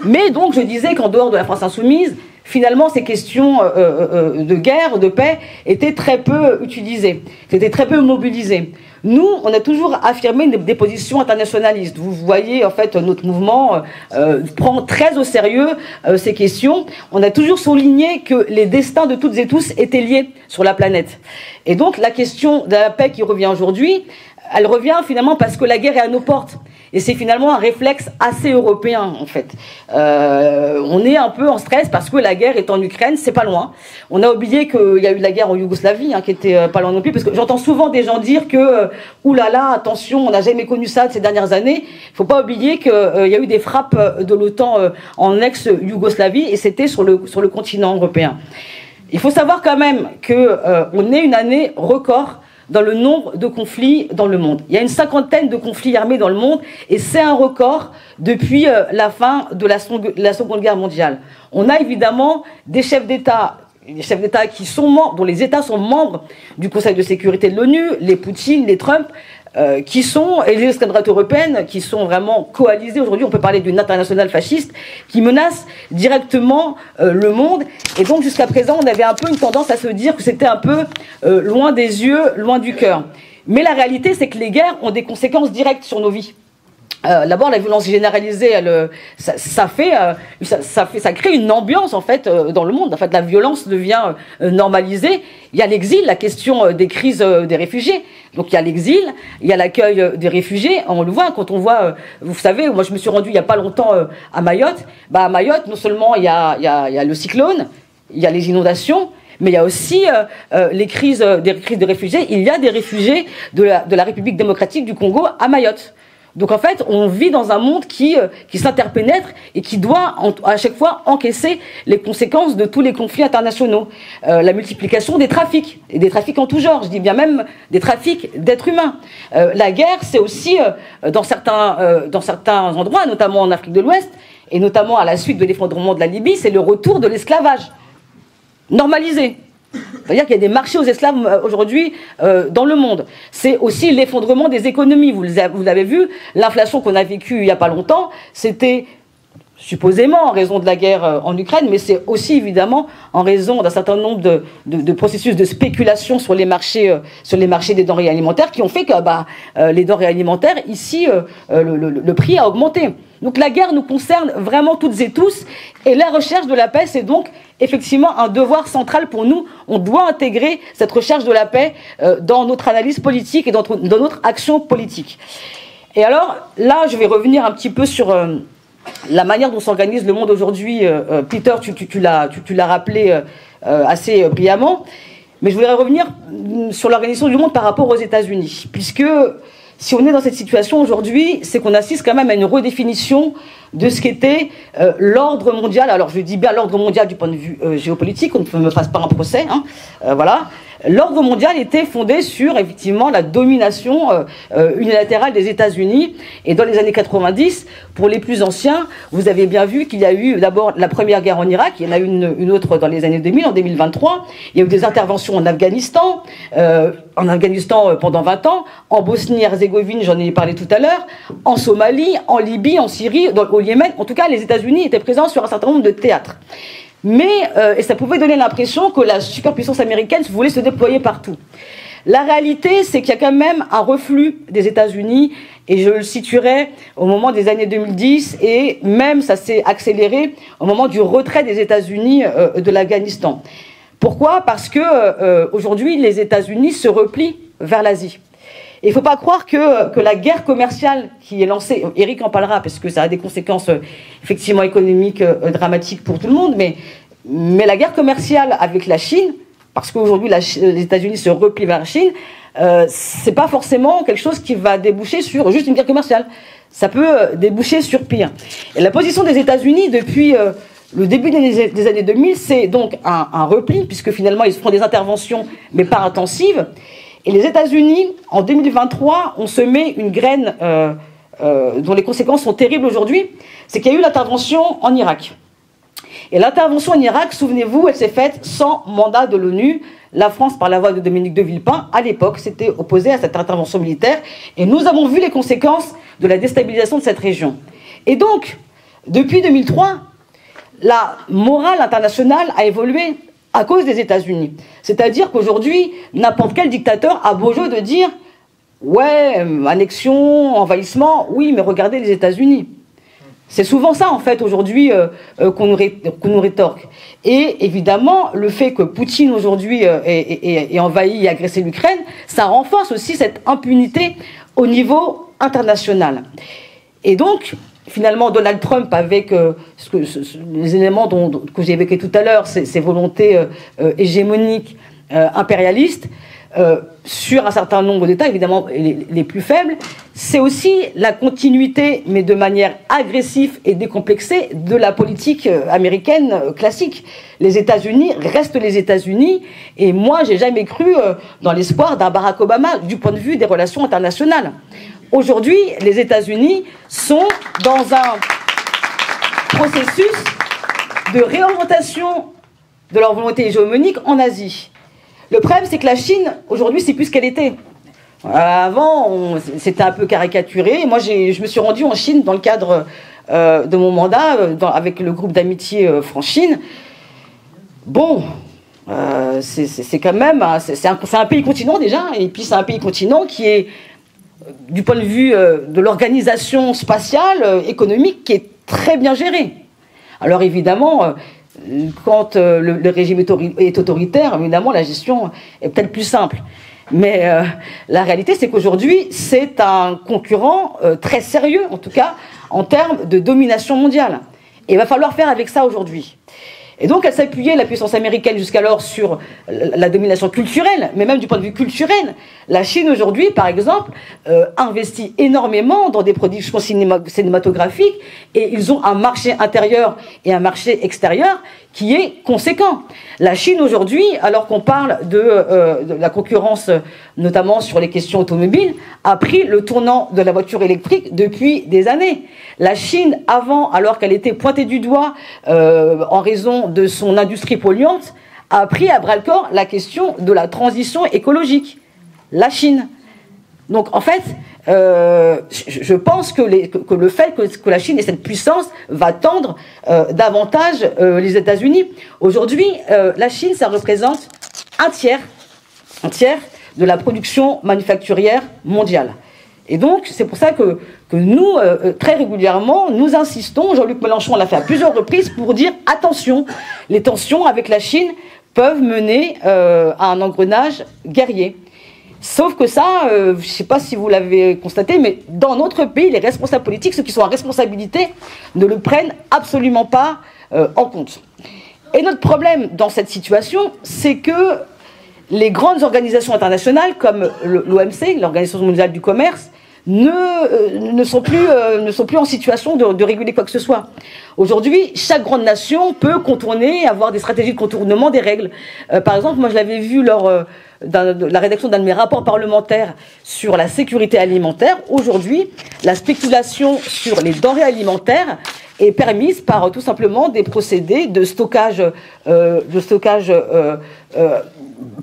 Mais donc je disais qu'en dehors de la France insoumise, finalement, ces questions de guerre, de paix, étaient très peu utilisées, étaient très peu mobilisées. Nous, on a toujours affirmé des positions internationalistes. Vous voyez, en fait, notre mouvement prend très au sérieux ces questions. On a toujours souligné que les destins de toutes et tous étaient liés sur la planète. Et donc, la question de la paix qui revient aujourd'hui, elle revient finalement parce que la guerre est à nos portes. Et c'est finalement un réflexe assez européen, en fait. On est un peu en stress parce que la guerre est en Ukraine, c'est pas loin. On a oublié qu'il y a eu la guerre en Yougoslavie, qui était pas loin non plus, parce que j'entends souvent des gens dire que, oulala, attention, on n'a jamais connu ça de ces dernières années. Il faut pas oublier qu'il y a eu des frappes de l'OTAN en ex-Yougoslavie, et c'était sur le continent européen. Il faut savoir quand même qu'on est une année record dans le nombre de conflits dans le monde. Il y a une 50aine de conflits armés dans le monde, et c'est un record depuis la fin de la Seconde Guerre mondiale. On a évidemment des chefs d'État qui sont membres, dont les États sont membres du Conseil de sécurité de l'ONU, les Poutine, les Trump, et les extrêmes droites européennes, qui sont vraiment coalisées. Aujourd'hui, on peut parler d'une internationale fasciste qui menace directement le monde. Et donc, jusqu'à présent, on avait un peu une tendance à se dire que c'était un peu loin des yeux, loin du cœur. Mais la réalité, c'est que les guerres ont des conséquences directes sur nos vies. D'abord, la violence généralisée, ça crée une ambiance en fait dans le monde. En fait, la violence devient normalisée. Il y a l'exil, la question des crises des réfugiés. Donc il y a l'exil, il y a l'accueil des réfugiés. On le voit quand on voit. Vous savez, moi je me suis rendu il y a pas longtemps à Mayotte. À Mayotte, non seulement il y a le cyclone, il y a les inondations, mais il y a aussi les crises de réfugiés. Il y a des réfugiés de la République démocratique du Congo à Mayotte. Donc en fait, on vit dans un monde qui s'interpénètre et qui doit à chaque fois encaisser les conséquences de tous les conflits internationaux. La multiplication des trafics, et des trafics en tout genre, je dis bien même des trafics d'êtres humains. La guerre, c'est aussi, dans certains endroits, notamment en Afrique de l'Ouest, et notamment à la suite de l'effondrement de la Libye, c'est le retour de l'esclavage normalisé. C'est-à-dire qu'il y a des marchés aux esclaves aujourd'hui dans le monde. C'est aussi l'effondrement des économies. Vous l'avez vu, l'inflation qu'on a vécue il n'y a pas longtemps, c'était supposément en raison de la guerre en Ukraine, mais c'est aussi évidemment en raison d'un certain nombre de processus de spéculation sur les marchés des denrées alimentaires qui ont fait que les denrées alimentaires, ici, le prix a augmenté. Donc la guerre nous concerne vraiment toutes et tous, et la recherche de la paix, c'est donc effectivement un devoir central pour nous. On doit intégrer cette recherche de la paix dans notre analyse politique et dans notre action politique. Et alors, là, je vais revenir un petit peu sur la manière dont s'organise le monde aujourd'hui. Peter, tu l'as rappelé assez brillamment, mais je voudrais revenir sur l'organisation du monde par rapport aux États-Unis, puisque si on est dans cette situation aujourd'hui, c'est qu'on assiste quand même à une redéfinition de ce qu'était l'ordre mondial. Alors je dis bien l'ordre mondial du point de vue géopolitique, on ne me fasse pas un procès, voilà. L'ordre mondial était fondé sur, effectivement, la domination unilatérale des États-Unis. Et dans les années 90, pour les plus anciens, vous avez bien vu qu'il y a eu d'abord la première guerre en Irak, il y en a eu une autre dans les années 2000, en 2023. Il y a eu des interventions en Afghanistan pendant 20 ans, en Bosnie-Herzégovine, j'en ai parlé tout à l'heure, en Somalie, en Libye, en Syrie, au Yémen. En tout cas, les États-Unis étaient présents sur un certain nombre de théâtres. Mais, et ça pouvait donner l'impression que la superpuissance américaine voulait se déployer partout. La réalité, c'est qu'il y a quand même un reflux des États-Unis, et je le situerai au moment des années 2010, et même ça s'est accéléré au moment du retrait des États-Unis de l'Afghanistan. Pourquoi ? Parce que aujourd'hui, les États-Unis se replient vers l'Asie. Il ne faut pas croire que la guerre commerciale qui est lancée, Eric en parlera parce que ça a des conséquences effectivement économiques dramatiques pour tout le monde, mais la guerre commerciale avec la Chine, parce qu'aujourd'hui les États-Unis se replient vers la Chine, c'est pas forcément quelque chose qui va déboucher sur juste une guerre commerciale. Ça peut déboucher sur pire. Et la position des États-Unis depuis le début des années 2000, c'est donc un repli, puisque finalement ils font des interventions, mais pas intensives. Et les États-Unis, en 2023, ont semé une graine dont les conséquences sont terribles aujourd'hui, c'est qu'il y a eu l'intervention en Irak. Et l'intervention en Irak, souvenez-vous, elle s'est faite sans mandat de l'ONU. La France, par la voix de Dominique de Villepin, à l'époque, s'était opposée à cette intervention militaire. Et nous avons vu les conséquences de la déstabilisation de cette région. Et donc, depuis 2003, la morale internationale a évolué à cause des États-Unis. C'est-à-dire qu'aujourd'hui, n'importe quel dictateur a beau jeu de dire « ouais, annexion, envahissement, oui, mais regardez les États-Unis ». C'est souvent ça, en fait, aujourd'hui, qu'on nous rétorque. Et évidemment, le fait que Poutine, aujourd'hui, ait envahi et agressé l'Ukraine, ça renforce aussi cette impunité au niveau international. Et donc, finalement, Donald Trump, avec les éléments que j'ai évoqués tout à l'heure, ces volontés hégémoniques, impérialistes, sur un certain nombre d'États, évidemment les plus faibles, c'est aussi la continuité, mais de manière agressive et décomplexée, de la politique américaine classique. Les États-Unis restent les États-Unis, et moi, j'ai jamais cru dans l'espoir d'un Barack Obama du point de vue des relations internationales. Aujourd'hui, les États-Unis sont dans un processus de réorientation de leur volonté hégémonique en Asie. Le problème, c'est que la Chine, aujourd'hui, c'est plus ce qu'elle était. Avant, c'était un peu caricaturé. Moi, je me suis rendu en Chine dans le cadre de mon mandat, avec le groupe d'amitié France-Chine. Bon, c'est quand même... C'est un pays continent, déjà, et puis c'est un pays continent qui est, du point de vue de l'organisation spatiale, économique, qui est très bien géré. Alors, évidemment... quand le régime est autoritaire, évidemment, la gestion est peut-être plus simple. Mais la réalité, c'est qu'aujourd'hui, c'est un concurrent très sérieux, en tout cas, en termes de domination mondiale. Et il va falloir faire avec ça aujourd'hui. Et donc, elle s'appuyait, la puissance américaine, jusqu'alors, sur la domination culturelle, mais même du point de vue culturel. La Chine, aujourd'hui, par exemple, investit énormément dans des productions cinématographiques, et ils ont un marché intérieur et un marché extérieur qui est conséquent. La Chine, aujourd'hui, alors qu'on parle de la concurrence, notamment sur les questions automobiles, a pris le tournant de la voiture électrique depuis des années. La Chine, avant, alors qu'elle était pointée du doigt en raison de son industrie polluante, a pris à bras-le-corps la question de la transition écologique. La Chine. Donc, en fait, je pense que le fait que la Chine ait cette puissance va tendre davantage les États-Unis. Aujourd'hui, la Chine, ça représente un tiers de la production manufacturière mondiale. Et donc, c'est pour ça que nous, très régulièrement, nous insistons, Jean-Luc Mélenchon l'a fait à plusieurs reprises, pour dire attention, les tensions avec la Chine peuvent mener à un engrenage guerrier. Sauf que ça, je ne sais pas si vous l'avez constaté, mais dans notre pays, les responsables politiques, ceux qui sont en responsabilité, ne le prennent absolument pas en compte. Et notre problème dans cette situation, c'est que les grandes organisations internationales, comme l'OMC, l'Organisation mondiale du commerce, ne sont plus en situation de réguler quoi que ce soit. Aujourd'hui, chaque grande nation peut contourner, avoir des stratégies de contournement des règles. Par exemple, moi je l'avais vu lors de la rédaction d'un de mes rapports parlementaires sur la sécurité alimentaire. Aujourd'hui, la spéculation sur les denrées alimentaires est permise par tout simplement des procédés de stockage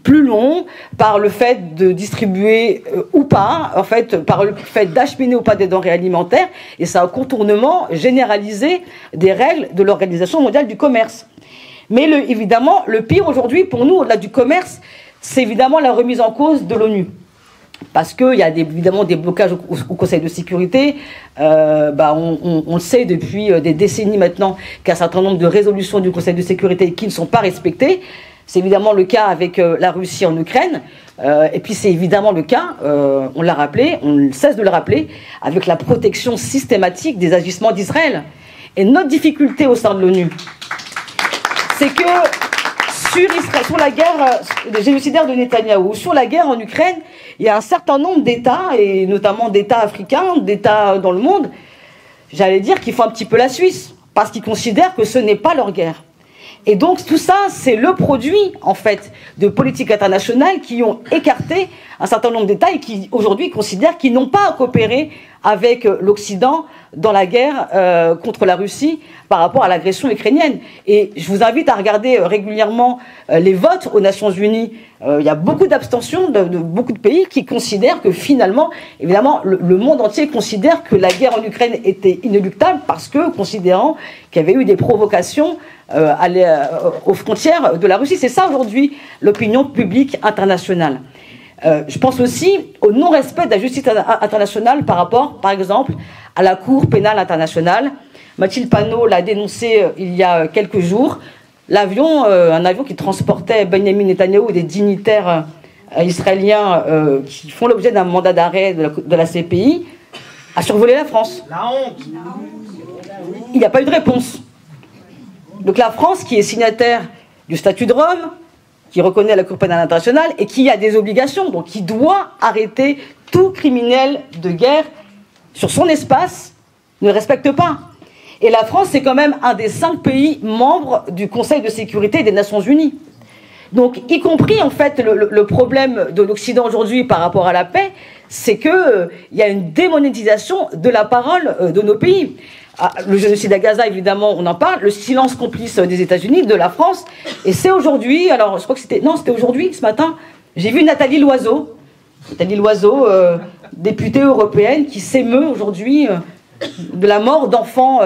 plus long, par le fait de distribuer ou pas, en fait, par le fait d'acheminer ou pas des denrées alimentaires, et c'est un contournement généralisé des règles de l'Organisation mondiale du commerce. Mais évidemment, le pire aujourd'hui pour nous, au-delà du commerce, c'est évidemment la remise en cause de l'ONU. Parce qu'il y a évidemment des blocages au Conseil de sécurité. On le sait depuis des décennies maintenant qu'un certain nombre de résolutions du Conseil de sécurité qui ne sont pas respectées. C'est évidemment le cas avec la Russie en Ukraine. Et puis c'est évidemment le cas, on l'a rappelé, on ne cesse de le rappeler, avec la protection systématique des agissements d'Israël. Et notre difficulté au sein de l'ONU, c'est que sur la guerre génocidaire de Netanyahou, sur la guerre en Ukraine, il y a un certain nombre d'États, et notamment d'États africains, d'États dans le monde, j'allais dire qu'ils font un petit peu la Suisse, parce qu'ils considèrent que ce n'est pas leur guerre. Et donc tout ça, c'est le produit, en fait, de politiques internationales qui ont écarté un certain nombre d'États et qui, aujourd'hui, considèrent qu'ils n'ont pas à coopérer avec l'Occident dans la guerre contre la Russie, par rapport à l'agression ukrainienne. Et je vous invite à regarder régulièrement les votes aux Nations Unies. Il y a beaucoup d'abstention de beaucoup de pays qui considèrent que finalement, évidemment, le monde entier considère que la guerre en Ukraine était inéluctable parce que, considérant qu'il y avait eu des provocations aux frontières de la Russie. C'est ça aujourd'hui l'opinion publique internationale. Je pense aussi au non-respect de la justice internationale par rapport, par exemple, à la Cour pénale internationale. Mathilde Panot l'a dénoncé il y a quelques jours. Un avion qui transportait Benjamin Netanyahou et des dignitaires israéliens qui font l'objet d'un mandat d'arrêt de la CPI, a survolé la France. La honte. Il n'y a pas eu de réponse. Donc la France, qui est signataire du statut de Rome, qui reconnaît la Cour pénale internationale et qui a des obligations, donc qui doit arrêter tout criminel de guerre sur son espace, ne respecte pas. Et la France, c'est quand même un des 5 pays membres du Conseil de sécurité des Nations Unies. Donc, y compris, en fait, le problème de l'Occident aujourd'hui par rapport à la paix, c'est qu'il y a une démonétisation de la parole de nos pays. Le génocide à Gaza, évidemment, on en parle. Le silence complice des États-Unis, de la France. Et c'est aujourd'hui, alors je crois que c'était aujourd'hui, ce matin, j'ai vu Nathalie Loiseau, députée européenne, qui s'émeut aujourd'hui de la mort d'enfants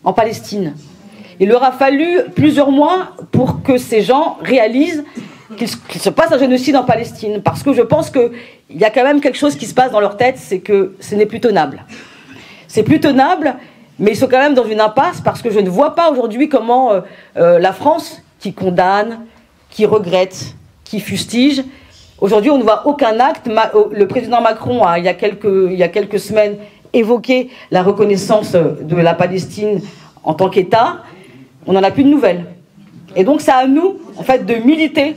en Palestine. Il leur a fallu plusieurs mois pour que ces gens réalisent qu'il se passe un génocide en Palestine. Parce que je pense qu'il y a quand même quelque chose qui se passe dans leur tête, c'est que ce n'est plus tenable. C'est plus tenable, mais ils sont quand même dans une impasse parce que je ne vois pas aujourd'hui comment la France, qui condamne, qui regrette, qui fustige, aujourd'hui on ne voit aucun acte. Le président Macron a, il y a quelques semaines, évoqué la reconnaissance de la Palestine en tant qu'État. On n'en a plus de nouvelles. Et donc c'est à nous, en fait, de militer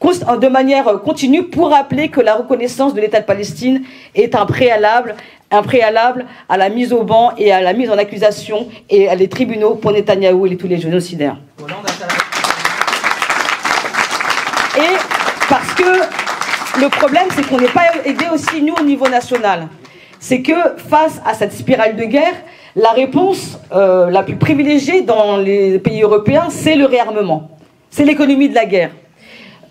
de manière continue pour rappeler que la reconnaissance de l'État de Palestine est un préalable à la mise au banc et à la mise en accusation et à les tribunaux pour Netanyahou et tous les génocidaires. Et parce que le problème, c'est qu'on n'est pas aidé aussi, nous, au niveau national. C'est que face à cette spirale de guerre, la réponse la plus privilégiée dans les pays européens, c'est le réarmement. C'est l'économie de la guerre.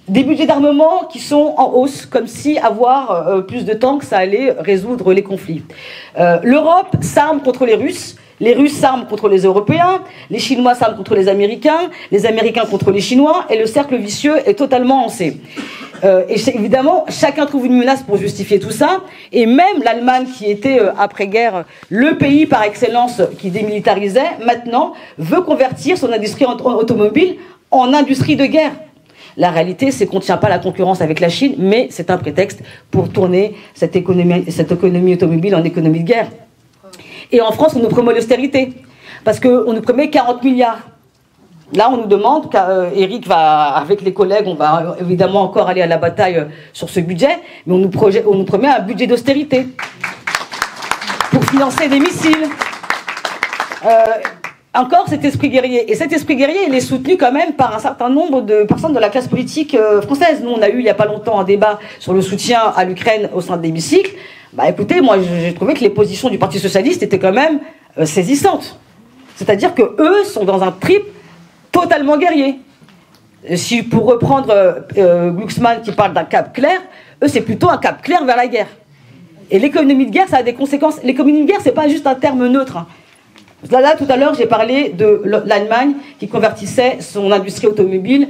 Des budgets d'armement qui sont en hausse, comme si avoir plus de temps que ça allait résoudre les conflits. L'Europe s'arme contre les Russes s'arment contre les Européens, les Chinois s'arment contre les Américains contre les Chinois, et le cercle vicieux est totalement lancé. Et évidemment, chacun trouve une menace pour justifier tout ça, et même l'Allemagne, qui était après-guerre le pays par excellence qui démilitarisait, maintenant veut convertir son industrie automobile en industrie de guerre. La réalité, c'est qu'on ne tient pas la concurrence avec la Chine, mais c'est un prétexte pour tourner cette économie automobile en économie de guerre. Et en France, on nous promet l'austérité, parce qu'on nous promet 40 milliards. Là, on nous demande, Eric va, avec les collègues, on va évidemment encore aller à la bataille sur ce budget, mais on nous promet un budget d'austérité pour financer des missiles. Encore cet esprit guerrier. Et cet esprit guerrier, il est soutenu quand même par un certain nombre de personnes de la classe politique française. Nous, on a eu il n'y a pas longtemps un débat sur le soutien à l'Ukraine au sein de l'hémicycle. Bah écoutez, moi j'ai trouvé que les positions du Parti Socialiste étaient quand même saisissantes. C'est-à-dire que eux sont dans un trip totalement guerrier. Si pour reprendre Glucksmann qui parle d'un cap clair, eux c'est plutôt un cap clair vers la guerre. Et l'économie de guerre, ça a des conséquences. L'économie de guerre, c'est pas juste un terme neutre. Hein. Là, tout à l'heure, j'ai parlé de l'Allemagne qui convertissait son industrie automobile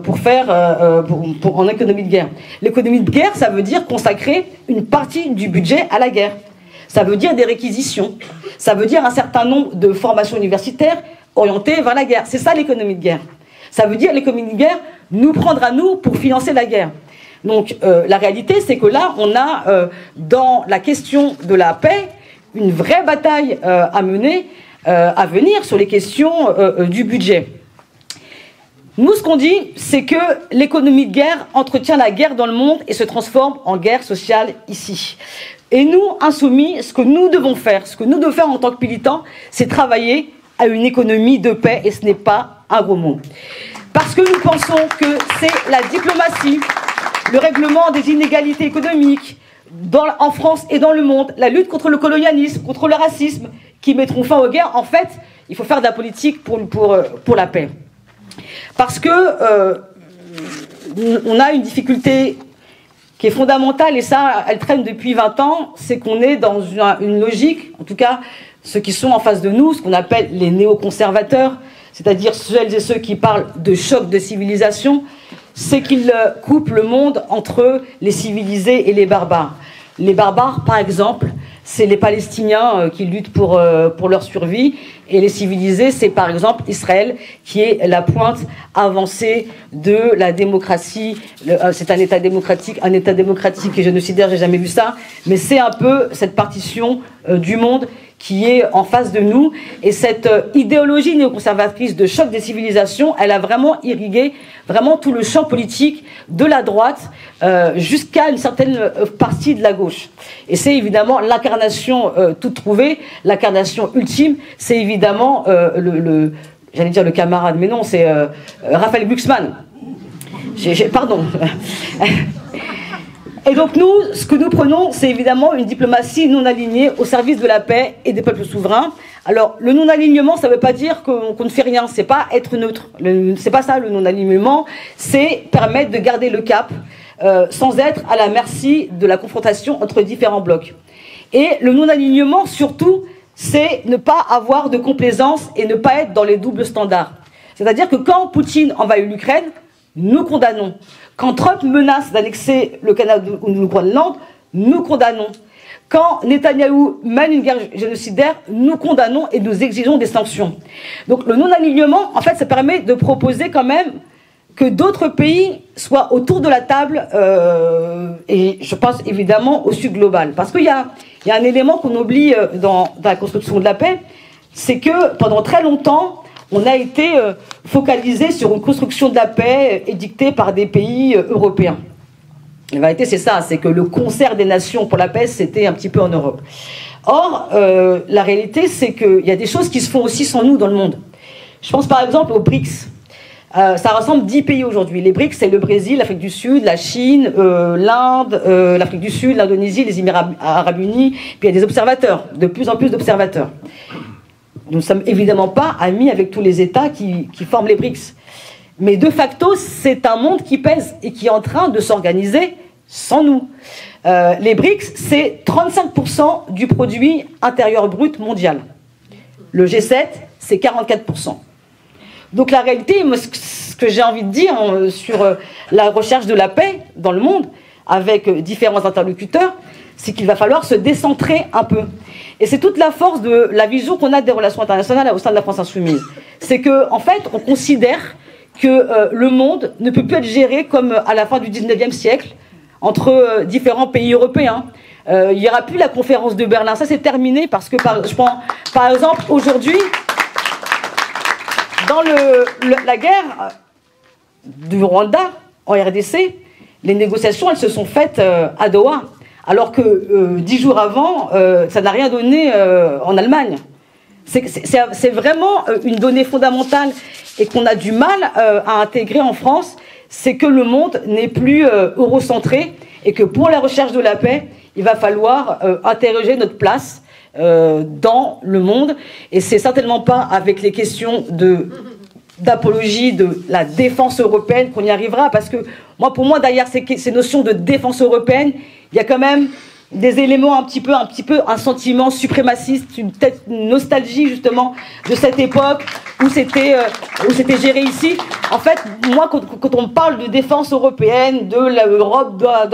pour faire en économie de guerre. L'économie de guerre, ça veut dire consacrer une partie du budget à la guerre. Ça veut dire des réquisitions. Ça veut dire un certain nombre de formations universitaires orientées vers la guerre. C'est ça l'économie de guerre. Ça veut dire l'économie de guerre nous prendre à nous pour financer la guerre. Donc la réalité, c'est que là, on a dans la question de la paix une vraie bataille à mener. À venir sur les questions du budget. Nous, ce qu'on dit, c'est que l'économie de guerre entretient la guerre dans le monde et se transforme en guerre sociale ici. Et nous, insoumis, ce que nous devons faire en tant que militants, c'est travailler à une économie de paix, et ce n'est pas un gros mot. Parce que nous pensons que c'est la diplomatie, le règlement des inégalités économiques, en France et dans le monde, la lutte contre le colonialisme, contre le racisme, qui mettront fin aux guerres. En fait, il faut faire de la politique pour la paix. Parce que on a une difficulté qui est fondamentale, et ça, elle traîne depuis 20 ans, c'est qu'on est dans une logique, en tout cas, ceux qui sont en face de nous, ce qu'on appelle les néoconservateurs, c'est-à-dire celles et ceux qui parlent de choc de civilisation, c'est qu'ils coupent le monde entre les civilisés et les barbares. Les barbares, par exemple, c'est les Palestiniens qui luttent pour leur survie, et les civilisés, c'est par exemple Israël, qui est la pointe avancée de la démocratie. C'est un État démocratique et génocidaire, j'ai jamais vu ça, mais c'est un peu cette partition du monde qui est en face de nous. Et cette idéologie néoconservatrice de choc des civilisations, elle a vraiment irrigué vraiment tout le champ politique de la droite jusqu'à une certaine partie de la gauche. Et c'est évidemment l'incarnation toute trouvée, l'incarnation ultime, c'est évidemment j'allais dire le camarade, mais non, c'est Raphaël Glucksmann. Pardon. Et donc nous, ce que nous prenons, c'est évidemment une diplomatie non alignée au service de la paix et des peuples souverains. Alors, le non-alignement, ça ne veut pas dire qu'on ne fait rien, c'est pas être neutre. C'est pas ça le non-alignement, c'est permettre de garder le cap sans être à la merci de la confrontation entre différents blocs. Et le non-alignement, surtout, c'est ne pas avoir de complaisance et ne pas être dans les doubles standards. C'est-à-dire que quand Poutine envahit l'Ukraine, nous condamnons. Quand Trump menace d'annexer le Canada ou le Groenland, nous condamnons. Quand Netanyahou mène une guerre génocidaire, nous condamnons et nous exigeons des sanctions. Donc le non-alignement, en fait, ça permet de proposer quand même que d'autres pays soient autour de la table, et je pense évidemment au Sud global. Parce qu'il y a un élément qu'on oublie dans la construction de la paix, c'est que pendant très longtemps, on a été focalisé sur une construction de la paix édictée par des pays européens. La vérité, c'est ça, c'est que le concert des nations pour la paix, c'était un petit peu en Europe. Or, la réalité, c'est qu'il y a des choses qui se font aussi sans nous dans le monde. Je pense par exemple aux BRICS. Ça rassemble 10 pays aujourd'hui. Les BRICS, c'est le Brésil, l'Afrique du Sud, la Chine, l'Inde, l'Afrique du Sud, l'Indonésie, les Émirats arabes unis. Puis il y a des observateurs, de plus en plus d'observateurs. Nous ne sommes évidemment pas amis avec tous les États qui forment les BRICS. Mais de facto, c'est un monde qui pèse et qui est en train de s'organiser sans nous. Les BRICS, c'est 35% du produit intérieur brut mondial. Le G7, c'est 44%. Donc la réalité, moi, ce que j'ai envie de dire sur la recherche de la paix dans le monde, avec différents interlocuteurs, c'est qu'il va falloir se décentrer un peu. Et c'est toute la force de la vision qu'on a des relations internationales au sein de la France insoumise. C'est que, en fait, on considère que le monde ne peut plus être géré comme à la fin du 19e siècle, entre différents pays européens. Il n'y aura plus la conférence de Berlin. Ça, c'est terminé parce que, je prends, par exemple, aujourd'hui, dans la guerre du Rwanda, en RDC, les négociations, elles se sont faites à Doha. Alors que 10 jours avant, ça n'a rien donné en Allemagne. C'est vraiment une donnée fondamentale et qu'on a du mal à intégrer en France, c'est que le monde n'est plus eurocentré et que pour la recherche de la paix, il va falloir interroger notre place dans le monde. Et c'est certainement pas avec les questions d'apologie de la défense européenne qu'on y arrivera, parce que pour moi, derrière ces notions de défense européenne, il y a quand même des éléments un petit peu un sentiment suprémaciste, peut-être une nostalgie justement de cette époque où c'était géré ici. En fait, moi, quand on parle de défense européenne, de l'Europe doit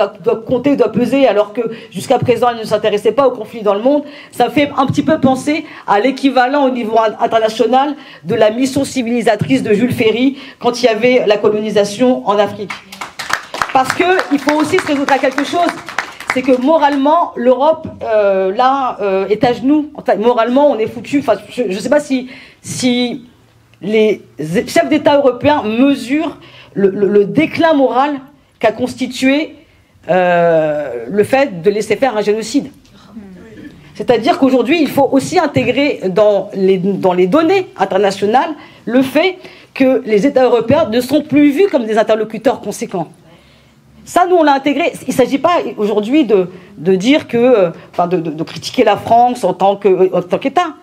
compter, doit peser, alors que jusqu'à présent elle ne s'intéressait pas au conflit dans le monde, ça me fait un petit peu penser à l'équivalent au niveau international de la mission civilisatrice de Jules Ferry quand il y avait la colonisation en Afrique. Parce qu'il faut aussi se résoudre à quelque chose. C'est que moralement, l'Europe, est à genoux. Enfin, moralement, on est foutu. Enfin, je ne sais pas si les chefs d'État européens mesurent le déclin moral qu'a constitué le fait de laisser faire un génocide. C'est-à-dire qu'aujourd'hui, il faut aussi intégrer dans les données internationales le fait que les États européens ne sont plus vus comme des interlocuteurs conséquents. Ça, nous, on l'a intégré. Il ne s'agit pas aujourd'hui de dire que, de critiquer la France en tant qu'État.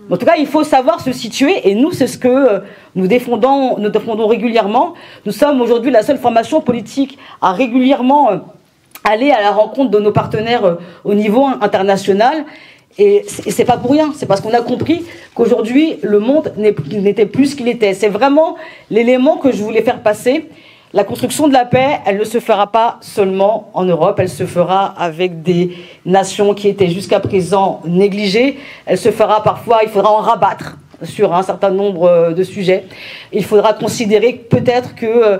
En tout cas, il faut savoir se situer, et nous, c'est ce que nous défendons régulièrement. Nous sommes aujourd'hui la seule formation politique à régulièrement aller à la rencontre de nos partenaires au niveau international. Et c'est pas pour rien, c'est parce qu'on a compris qu'aujourd'hui, le monde n'était plus ce qu'il était. C'est vraiment l'élément que je voulais faire passer. La construction de la paix, elle ne se fera pas seulement en Europe, elle se fera avec des nations qui étaient jusqu'à présent négligées. Elle se fera parfois, il faudra en rabattre sur un certain nombre de sujets. Il faudra considérer peut-être que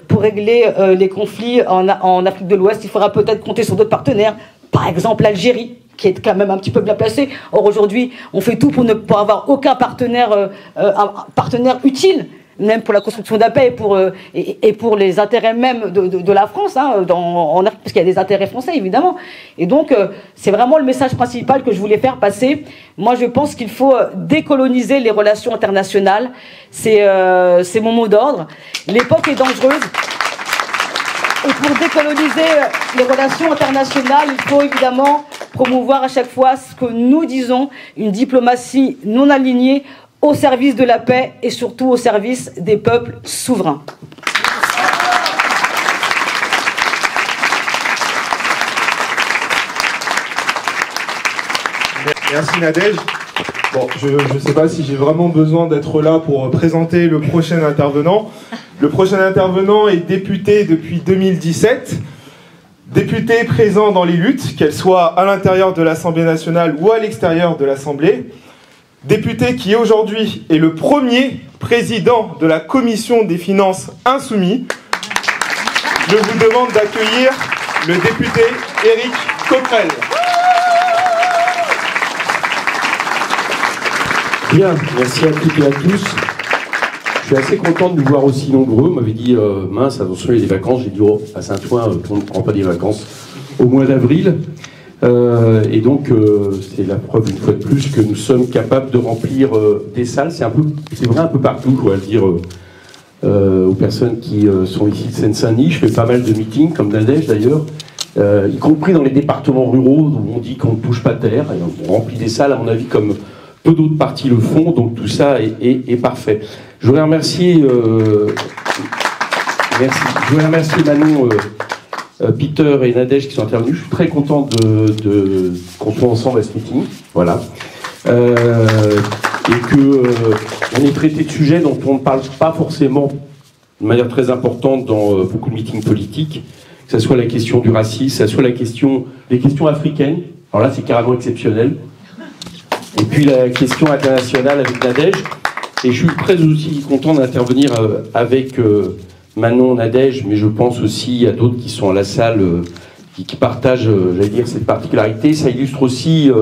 pour régler les conflits en Afrique de l'Ouest, il faudra peut-être compter sur d'autres partenaires, par exemple l'Algérie, qui est quand même un petit peu bien placée. Or aujourd'hui, on fait tout pour avoir aucun partenaire utile, même pour la construction de la paix et pour les intérêts même de la France, hein, parce qu'il y a des intérêts français, évidemment. Et donc, c'est vraiment le message principal que je voulais faire passer. Moi, je pense qu'il faut décoloniser les relations internationales. C'est mon mot d'ordre. L'époque est dangereuse. Et pour décoloniser les relations internationales, il faut évidemment promouvoir à chaque fois ce que nous disons, une diplomatie non alignée, au service de la paix et surtout au service des peuples souverains. Merci Nadège. Bon, je ne sais pas si j'ai vraiment besoin d'être là pour présenter le prochain intervenant. Le prochain intervenant est député depuis 2017, député présent dans les luttes, qu'elles soient à l'intérieur de l'Assemblée nationale ou à l'extérieur de l'Assemblée. Député qui aujourd'hui est le premier président de la commission des finances insoumis. Je vous demande d'accueillir le député Éric Coquerel. Bien, merci à toutes et à tous. Je suis assez content de nous voir aussi nombreux. On m'avait dit, mince, attention, il y a des vacances. J'ai dit, oh, à Saint-Ouen, tout le monde ne prend pas des vacances au mois d'avril. Et donc, c'est la preuve une fois de plus que nous sommes capables de remplir des salles. C'est vrai un peu partout, je dois le dire aux personnes qui sont ici de Seine-Saint-Denis. Je fais pas mal de meetings, comme Nadège d'ailleurs, y compris dans les départements ruraux où on dit qu'on ne touche pas terre. Et on remplit des salles, à mon avis, comme peu d'autres partis le font. Donc tout ça est parfait. Je voudrais remercier, Manon, Peter et Nadège qui sont intervenus. Je suis très content qu'on soit ensemble à ce meeting. Voilà. Et qu'on ait traité de sujets dont on ne parle pas forcément de manière très importante dans beaucoup de meetings politiques, que ce soit la question du racisme, que ce soit les questions africaines. Alors là, c'est carrément exceptionnel. Et puis la question internationale avec Nadège. Et je suis très aussi content d'intervenir avec Manon, Nadège, mais je pense aussi à d'autres qui sont à la salle, qui partagent, j'allais dire, cette particularité. Ça illustre aussi, je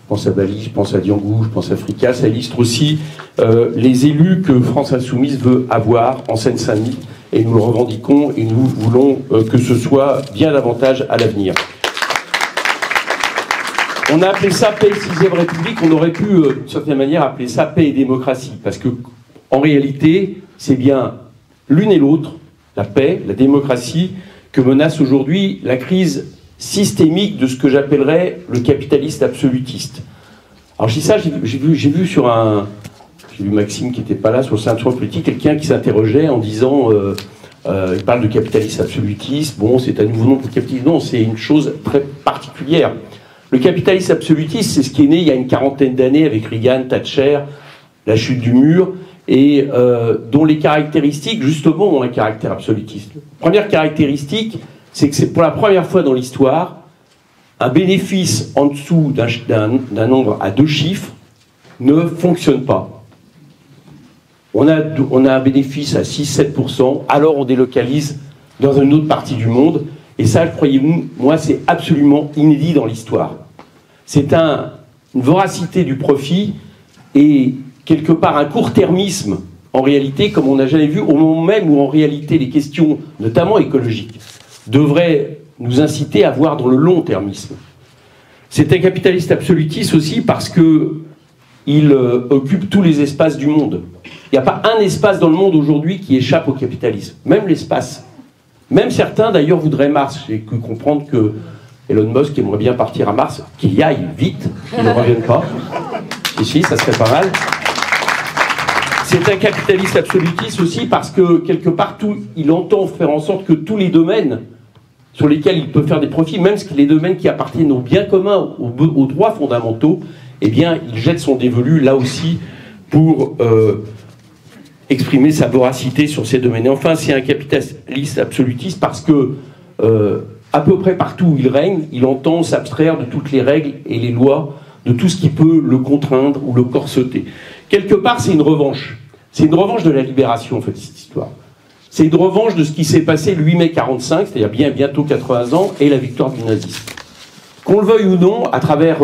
pense à Bali, je pense à Diangou, je pense à Africa, ça illustre aussi les élus que France Insoumise veut avoir en Seine-Saint-Denis, et nous le revendiquons, et nous voulons que ce soit bien davantage à l'avenir. On a appelé ça paix et 6e République, on aurait pu, d'une certaine manière, appeler ça paix et démocratie, parce que, en réalité, c'est bien l'une et l'autre, la paix, la démocratie, que menace aujourd'hui la crise systémique de ce que j'appellerais le capitaliste absolutiste. Alors je dis ça, j'ai vu Maxime qui n'était pas là sur le Saint-Ouen politique, quelqu'un qui s'interrogeait en disant, il parle de capitaliste absolutiste, bon c'est un nouveau nom pour le capitalisme, non, c'est une chose très particulière. Le capitalisme absolutiste, c'est ce qui est né il y a une quarantaine d'années avec Reagan, Thatcher, la chute du mur, et dont les caractéristiques, justement, ont un caractère absolutiste. Première caractéristique, c'est que c'est pour la première fois dans l'histoire, un bénéfice en dessous d'un nombre à 2 chiffres ne fonctionne pas. On a un bénéfice à 6-7%, alors on délocalise dans une autre partie du monde, et ça, croyez-vous, moi, c'est absolument inédit dans l'histoire. C'est une voracité du profit et quelque part un court-termisme, en réalité, comme on n'a jamais vu, au moment même où, en réalité, les questions, notamment écologiques, devraient nous inciter à voir dans le long-termisme. C'est un capitaliste absolutiste aussi parce qu'il occupe tous les espaces du monde. Il n'y a pas un espace dans le monde aujourd'hui qui échappe au capitalisme, même l'espace. Même certains, d'ailleurs, voudraient Mars. J'ai cru comprendre que Elon Musk aimerait bien partir à Mars, qu'il y aille vite, qu'il ne revienne pas. Ici, ça serait pas mal. C'est un capitaliste absolutiste aussi parce que, quelque part, il entend faire en sorte que tous les domaines sur lesquels il peut faire des profits, même les domaines qui appartiennent aux biens communs, aux droits fondamentaux, eh bien, il jette son dévolu là aussi pour exprimer sa voracité sur ces domaines. Et enfin, c'est un capitaliste absolutiste parce que, à peu près partout où il règne, il entend s'abstraire de toutes les règles et les lois, de tout ce qui peut le contraindre ou le corseter. Quelque part, c'est une revanche. C'est une revanche de la libération, en fait, cette histoire. C'est une revanche de ce qui s'est passé le 8 mai 45, c'est-à-dire bientôt 80 ans, et la victoire du nazisme. Qu'on le veuille ou non, à travers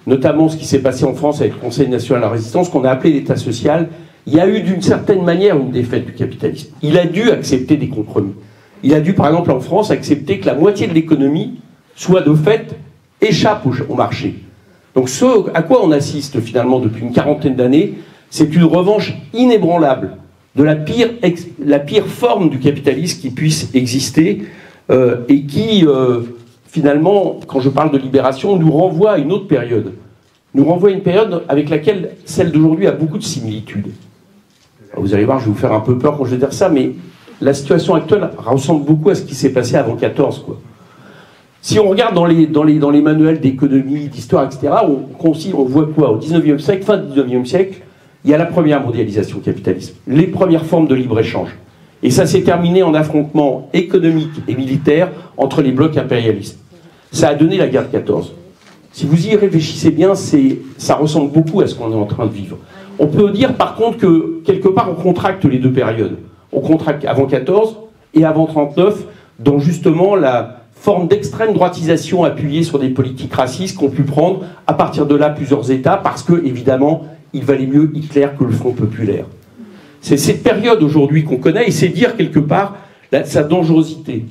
notamment ce qui s'est passé en France avec le Conseil national de la résistance, qu'on a appelé l'État social, il y a eu d'une certaine manière une défaite du capitalisme. Il a dû accepter des compromis. Il a dû, par exemple, en France, accepter que la moitié de l'économie soit de fait échappe au marché. Donc ce à quoi on assiste finalement depuis une quarantaine d'années, c'est une revanche inébranlable de la pire forme du capitalisme qui puisse exister et qui, finalement, quand je parle de libération, nous renvoie à une autre période. Nous renvoie à une période avec laquelle celle d'aujourd'hui a beaucoup de similitudes. Alors vous allez voir, je vais vous faire un peu peur quand je vais dire ça, mais la situation actuelle ressemble beaucoup à ce qui s'est passé avant 14, quoi. Si on regarde dans les manuels d'économie, d'histoire, etc., on voit quoi? Au 19e siècle, fin du 19e siècle, il y a la première mondialisation capitaliste, les premières formes de libre-échange. Et ça s'est terminé en affrontement économique et militaire entre les blocs impérialistes. Ça a donné la guerre de 14. Si vous y réfléchissez bien, ça ressemble beaucoup à ce qu'on est en train de vivre. On peut dire par contre que, quelque part, on contracte les deux périodes. On contracte avant 14 et avant 39, dans justement la forme d'extrême droitisation appuyée sur des politiques racistes qu'ont pu prendre à partir de là plusieurs États, parce que, évidemment, il valait mieux Hitler que le Front populaire. C'est cette période aujourd'hui qu'on connaît, et c'est dire quelque part sa dangerosité.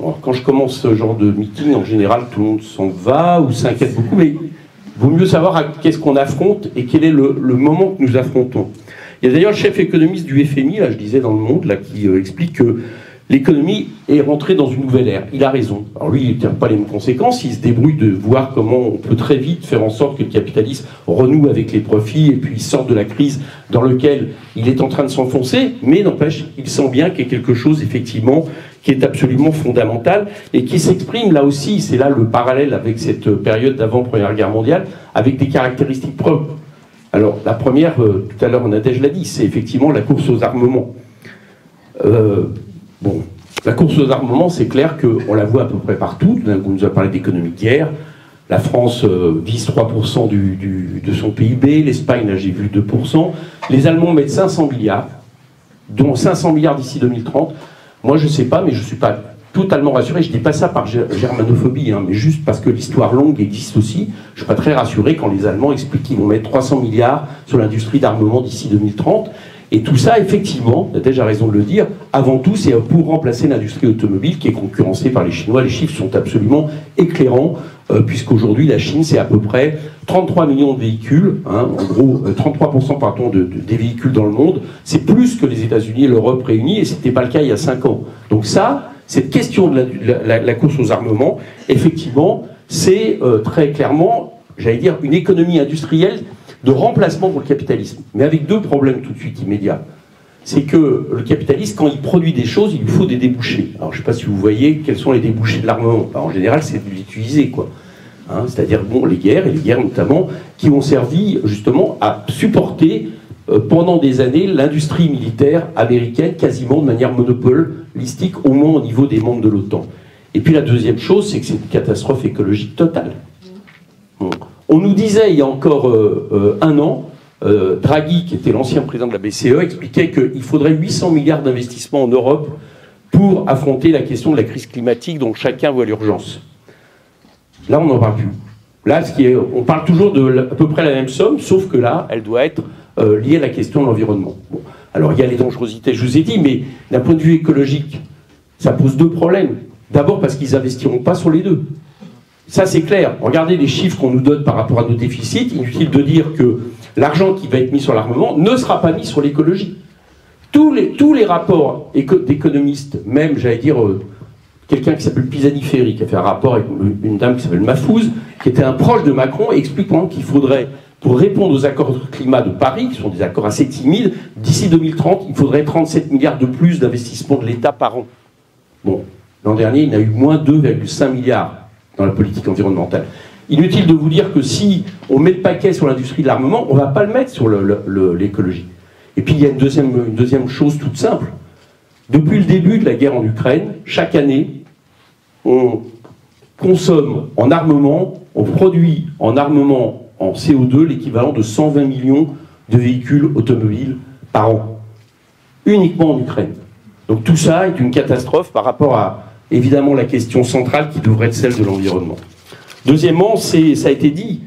Alors, quand je commence ce genre de meeting, en général, tout le monde s'en va ou s'inquiète beaucoup, mais il vaut mieux savoir qu'est-ce qu'on affronte et quel est le moment que nous affrontons. Il y a d'ailleurs le chef économiste du FMI, là, je disais dans Le Monde, là, qui explique que l'économie est rentrée dans une nouvelle ère. Il a raison. Alors lui, il ne tire pas les mêmes conséquences, il se débrouille de voir comment on peut très vite faire en sorte que le capitalisme renoue avec les profits et puis sorte de la crise dans laquelle il est en train de s'enfoncer, mais n'empêche, il sent bien qu'il y a quelque chose, effectivement, qui est absolument fondamental et qui s'exprime là aussi, c'est là le parallèle avec cette période d'avant-première guerre mondiale, avec des caractéristiques propres. Alors, la première, tout à l'heure Nadège l'a dit, c'est effectivement la course aux armements. Bon, la course aux armements, c'est clair qu'on la voit à peu près partout. On nous a parlé d'économie de guerre. La France vise 3% de son PIB. L'Espagne, là, j'ai vu 2%. Les Allemands mettent 500 milliards, dont 500 milliards d'ici 2030. Moi, je ne sais pas, mais je ne suis pas totalement rassuré. Je ne dis pas ça par germanophobie, hein, mais juste parce que l'histoire longue existe aussi. Je ne suis pas très rassuré quand les Allemands expliquent qu'ils vont mettre 300 milliards sur l'industrie d'armement d'ici 2030. Et tout ça, effectivement, Nadège a raison de le dire, avant tout, c'est pour remplacer l'industrie automobile qui est concurrencée par les Chinois. Les chiffres sont absolument éclairants, puisqu'aujourd'hui, la Chine, c'est à peu près 33 millions de véhicules, hein, en gros, 33% pardon, des véhicules dans le monde. C'est plus que les États-Unis et l'Europe réunis, et ce n'était pas le cas il y a 5 ans. Donc ça, cette question de la course aux armements, effectivement, c'est très clairement, j'allais dire, une économie industrielle de remplacement pour le capitalisme, mais avec deux problèmes tout de suite immédiats. C'est que le capitalisme, quand il produit des choses, il lui faut des débouchés. Alors je ne sais pas si vous voyez quels sont les débouchés de l'armement. En général, c'est de l'utiliser, quoi. Hein, c'est-à-dire, bon, les guerres, et les guerres notamment, qui ont servi justement à supporter pendant des années l'industrie militaire américaine, quasiment de manière monopolistique, au moins au niveau des membres de l'OTAN. Et puis la deuxième chose, c'est que c'est une catastrophe écologique totale. Bon. On nous disait il y a encore un an, Draghi, qui était l'ancien président de la BCE, expliquait qu'il faudrait 800 milliards d'investissements en Europe pour affronter la question de la crise climatique dont chacun voit l'urgence. Là, on n'en parle plus. Là, on parle toujours de à peu près la même somme, sauf que là, elle doit être liée à la question de l'environnement. Bon. Alors, il y a les dangerosités, je vous ai dit, mais d'un point de vue écologique, ça pose deux problèmes. D'abord parce qu'ils n'investiront pas sur les deux. Ça, c'est clair. Regardez les chiffres qu'on nous donne par rapport à nos déficits. Inutile de dire que l'argent qui va être mis sur l'armement ne sera pas mis sur l'écologie. tous les rapports d'économistes, même, j'allais dire, quelqu'un qui s'appelle Pisani-Ferry, qui a fait un rapport avec une dame qui s'appelle Mahfouz, qui était un proche de Macron, expliquant qu'il faudrait, pour répondre aux accords de climat de Paris, qui sont des accords assez timides, d'ici 2030, il faudrait 37 milliards de plus d'investissement de l'État par an. Bon, l'an dernier, il y a eu moins 2,5 milliards dans la politique environnementale. Inutile de vous dire que si on met le paquet sur l'industrie de l'armement, on ne va pas le mettre sur l'écologie. Et puis il y a une deuxième chose toute simple. Depuis le début de la guerre en Ukraine, chaque année, on consomme en armement, on produit en armement en CO2 l'équivalent de 120 millions de véhicules automobiles par an. Uniquement en Ukraine. Donc tout ça est une catastrophe par rapport à, évidemment, la question centrale qui devrait être celle de l'environnement. Deuxièmement, ça a été dit,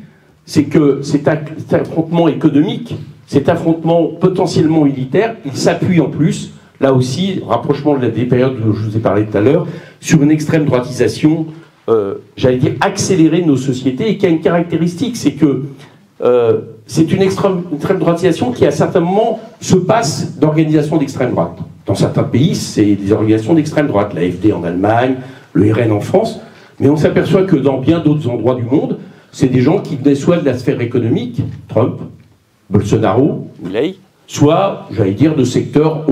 c'est que cet affrontement économique, cet affrontement potentiellement militaire, il s'appuie en plus, là aussi, rapprochement des périodes dont je vous ai parlé tout à l'heure, sur une extrême droitisation, j'allais dire accélérée de nos sociétés, et qui a une caractéristique, c'est que c'est une extrême droitisation qui, à certains moments, se passe d'organisations d'extrême droite. Dans certains pays, c'est des organisations d'extrême droite, l'AfD en Allemagne, le RN en France, mais on s'aperçoit que dans bien d'autres endroits du monde, c'est des gens qui venaient soit de la sphère économique, Trump, Bolsonaro, Milei, soit, j'allais dire, de secteurs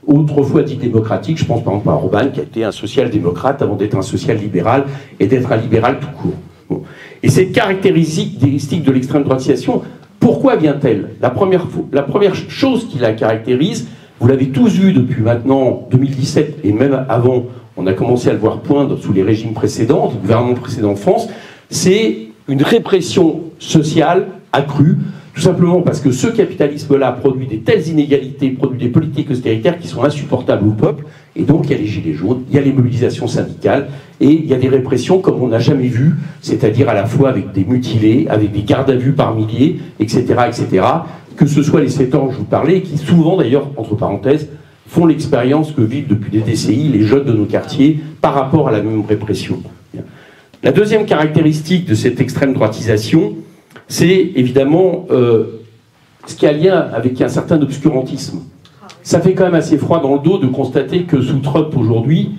autrefois dits démocratiques. Je pense par exemple à Orban, qui a été un social-démocrate avant d'être un social-libéral et d'être un libéral tout court. Bon. Et cette caractéristique de l'extrême droitisation, pourquoi vient-elle ? La première chose qui la caractérise, vous l'avez tous vu depuis maintenant 2017 et même avant, on a commencé à le voir poindre sous les régimes précédents, les gouvernements précédents en France, c'est une répression sociale accrue, tout simplement parce que ce capitalisme-là produit des telles inégalités, produit des politiques austéritaires qui sont insupportables au peuple, et donc il y a les gilets jaunes, il y a les mobilisations syndicales, et il y a des répressions comme on n'a jamais vu, c'est-à-dire à la fois avec des mutilés, avec des gardes à vue par milliers, etc., etc., que ce soit les 7 ans que je vous parlais, qui souvent d'ailleurs, entre parenthèses, font l'expérience que vivent depuis des décennies les jeunes de nos quartiers par rapport à la même répression. La deuxième caractéristique de cette extrême droitisation, c'est évidemment ce qui a lien avec un certain obscurantisme. Ça fait quand même assez froid dans le dos de constater que sous Trump aujourd'hui,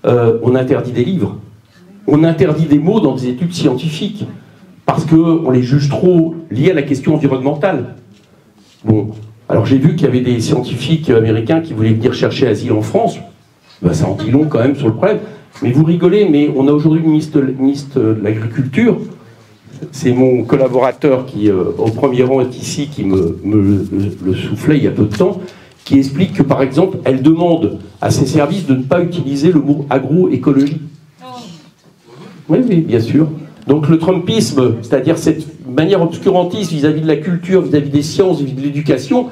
on interdit des livres, on interdit des mots dans des études scientifiques, parce qu'on les juge trop liés à la question environnementale. Bon, alors j'ai vu qu'il y avait des scientifiques américains qui voulaient venir chercher asile en France. Ben, ça en dit long quand même sur le problème. Mais vous rigolez, mais on a aujourd'hui une ministre de l'Agriculture. C'est mon collaborateur qui, au premier rang, est ici, qui me le soufflait il y a peu de temps, qui explique que, par exemple, elle demande à ses services de ne pas utiliser le mot agroécologie. Oui, oui, bien sûr. Donc le Trumpisme, c'est-à-dire cette manière obscurantiste vis-à-vis de la culture, vis-à-vis des sciences, vis-à-vis de l'éducation,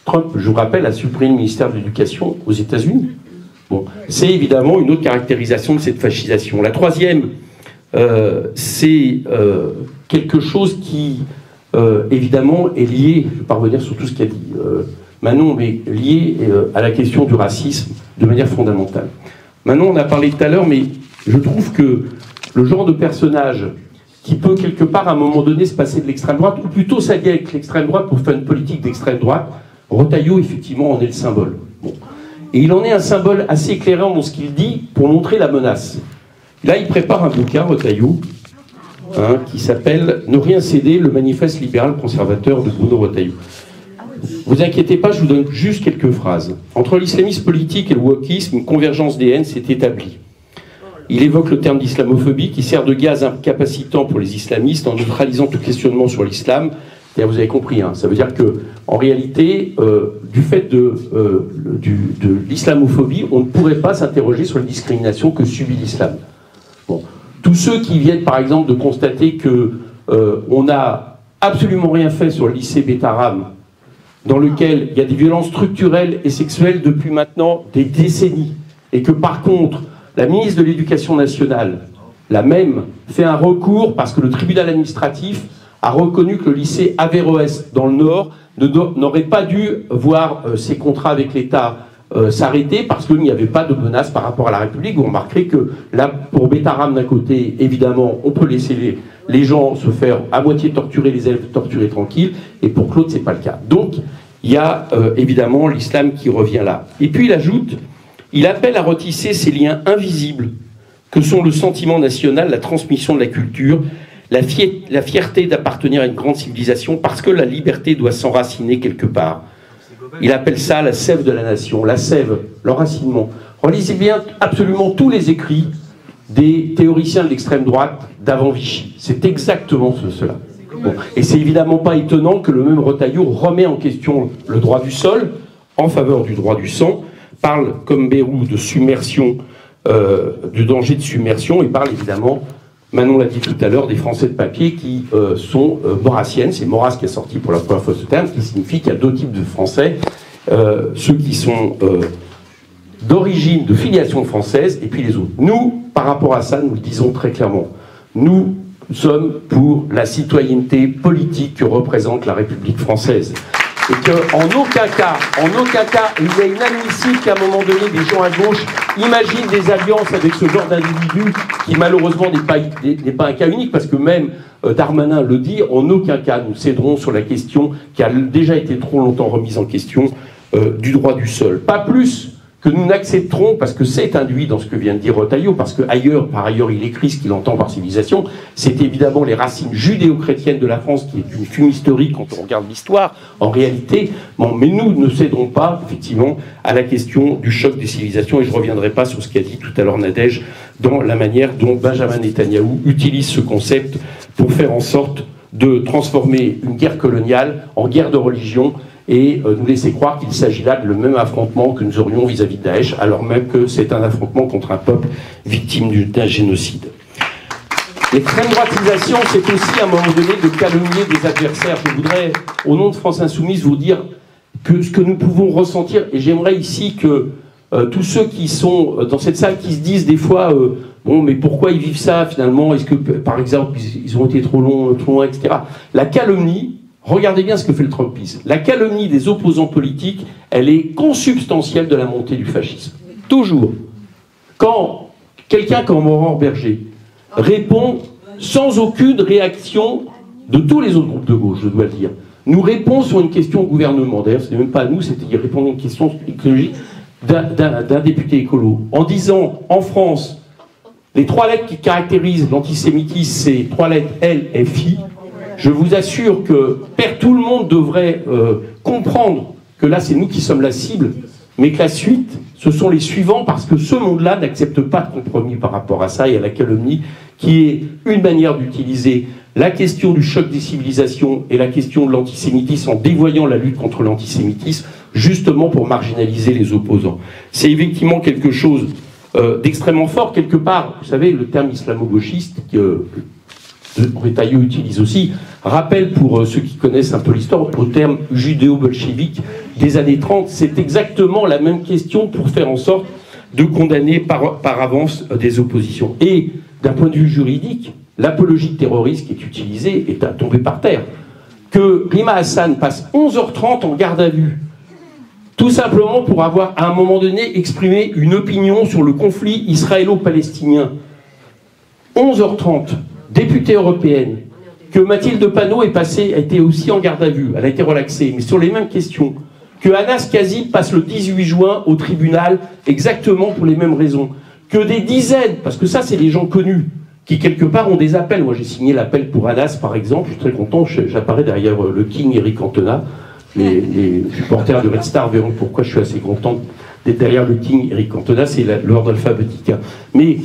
Trump, je vous rappelle, a supprimé le ministère de l'Éducation aux États-Unis. Bon, c'est évidemment une autre caractérisation de cette fascisation. La troisième, c'est quelque chose qui, évidemment, est lié, je vais pas revenir sur tout ce qu'a dit Manon, mais lié à la question du racisme de manière fondamentale. Manon, on a parlé tout à l'heure, mais je trouve que le genre de personnage qui peut quelque part à un moment donné se passer de l'extrême droite, ou plutôt s'allier avec l'extrême droite pour faire une politique d'extrême droite, Retailleau effectivement en est le symbole. Bon. Et il en est un symbole assez éclairant dans ce qu'il dit pour montrer la menace. Là il prépare un bouquin, Retailleau, qui s'appelle « Ne rien céder, le manifeste libéral conservateur de Bruno Retailleau ». Vous inquiétez pas, je vous donne juste quelques phrases. Entre l'islamisme politique et le wokisme, une convergence des haines s'est établie. Il évoque le terme d'islamophobie qui sert de gaz incapacitant pour les islamistes en neutralisant tout questionnement sur l'islam. Vous avez compris, hein, ça veut dire que, en réalité, du fait de l'islamophobie, on ne pourrait pas s'interroger sur les discriminations que subit l'islam. Bon. Tous ceux qui viennent, par exemple, de constater que on n'a absolument rien fait sur le lycée Betaram, dans lequel il y a des violences structurelles et sexuelles depuis maintenant des décennies, et que par contre, la ministre de l'Éducation nationale, la même, fait un recours parce que le tribunal administratif a reconnu que le lycée Averroès dans le Nord n'aurait pas dû voir ses contrats avec l'État s'arrêter parce qu'il n'y avait pas de menace par rapport à la République. Vous remarquerez que là, pour Betaram d'un côté, évidemment, on peut laisser les gens se faire à moitié torturer, les élèves torturés tranquilles, et pour Claude, c'est pas le cas. Donc, il y a évidemment l'islam qui revient là. Et puis il ajoute, il appelle à retisser ces liens invisibles que sont le sentiment national, la transmission de la culture, la fierté d'appartenir à une grande civilisation, parce que la liberté doit s'enraciner quelque part. Il appelle ça la sève de la nation, la sève, l'enracinement. Relisez bien absolument tous les écrits des théoriciens de l'extrême droite d'avant Vichy. C'est exactement cela. Bon. Et c'est évidemment pas étonnant que le même Retailleau remet en question le droit du sol en faveur du droit du sang, parle comme Bayrou de submersion, du danger de submersion, et parle évidemment, Manon l'a dit tout à l'heure, des Français de papier qui sont maurassiennes. C'est Maurras qui a sorti pour la première fois ce terme, qui signifie qu'il y a deux types de Français, ceux qui sont d'origine, de filiation française, et puis les autres. Nous, par rapport à ça, nous le disons très clairement, nous sommes pour la citoyenneté politique que représente la République française. Et qu'en aucun cas, il est inadmissible qu'à un moment donné, des gens à gauche imaginent des alliances avec ce genre d'individus qui malheureusement n'est pas un cas unique, parce que même Darmanin le dit, en aucun cas nous céderons sur la question qui a déjà été trop longtemps remise en question du droit du sol. Pas plus que nous n'accepterons, parce que c'est induit dans ce que vient de dire Retailleau, parce que par ailleurs, il écrit ce qu'il entend par civilisation, c'est évidemment les racines judéo-chrétiennes de la France, qui est une fumisterie quand on regarde l'histoire, en réalité. Bon, mais nous ne céderons pas, effectivement, à la question du choc des civilisations, et je ne reviendrai pas sur ce qu'a dit tout à l'heure Nadège, dans la manière dont Benjamin Netanyahou utilise ce concept pour faire en sorte de transformer une guerre coloniale en guerre de religion, et nous laisser croire qu'il s'agit là de le même affrontement que nous aurions vis-à-vis de Daesh, alors même que c'est un affrontement contre un peuple victime d'un génocide. L'extrême droitisation, c'est aussi à un moment donné de calomnier des adversaires. Je voudrais, au nom de France Insoumise, vous dire que ce que nous pouvons ressentir, et j'aimerais ici que tous ceux qui sont dans cette salle, qui se disent des fois bon, mais pourquoi ils vivent ça finalement? Est-ce que, par exemple, ils ont été trop loin, etc. La calomnie, regardez bien ce que fait le Trumpisme. La calomnie des opposants politiques, elle est consubstantielle de la montée du fascisme. Toujours. Quand quelqu'un comme Aurore Berger répond sans aucune réaction de tous les autres groupes de gauche, je dois le dire, nous répond sur une question au gouvernement. D'ailleurs, ce n'est même pas à nous, c'est-à-dire répondre à une question écologique d'un député écolo, en disant, en France, les trois lettres qui caractérisent l'antisémitisme, c'est trois lettres L, F, I. Je vous assure que tout le monde devrait comprendre que là, c'est nous qui sommes la cible, mais que la suite, ce sont les suivants, parce que ce monde-là n'accepte pas de compromis par rapport à ça et à la calomnie, qui est une manière d'utiliser la question du choc des civilisations et la question de l'antisémitisme en dévoyant la lutte contre l'antisémitisme, justement pour marginaliser les opposants. C'est effectivement quelque chose d'extrêmement fort, quelque part. Vous savez, le terme islamo-gauchiste, que Retailleau utilise aussi, rappelle pour ceux qui connaissent un peu l'histoire au terme judéo-bolchevique des années 30. C'est exactement la même question pour faire en sorte de condamner par avance des oppositions. Et d'un point de vue juridique, l'apologie de terrorisme qui est utilisée est à tomber par terre. Que Rima Hassan passe 11h30 en garde à vue, tout simplement pour avoir à un moment donné exprimé une opinion sur le conflit israélo-palestinien. 11h30. Députée européenne, que Mathilde Panot a été aussi en garde à vue, elle a été relaxée, mais sur les mêmes questions, que Anas Kazib passe le 18 juin au tribunal, exactement pour les mêmes raisons, que des dizaines, parce que ça c'est des gens connus, qui quelque part ont des appels. Moi j'ai signé l'appel pour Anas par exemple, je suis très content, j'apparais derrière le King Eric Cantona, les supporters de Red Star verront pourquoi je suis assez content d'être derrière le King Eric Cantona, c'est l'ordre alphabétique. Mais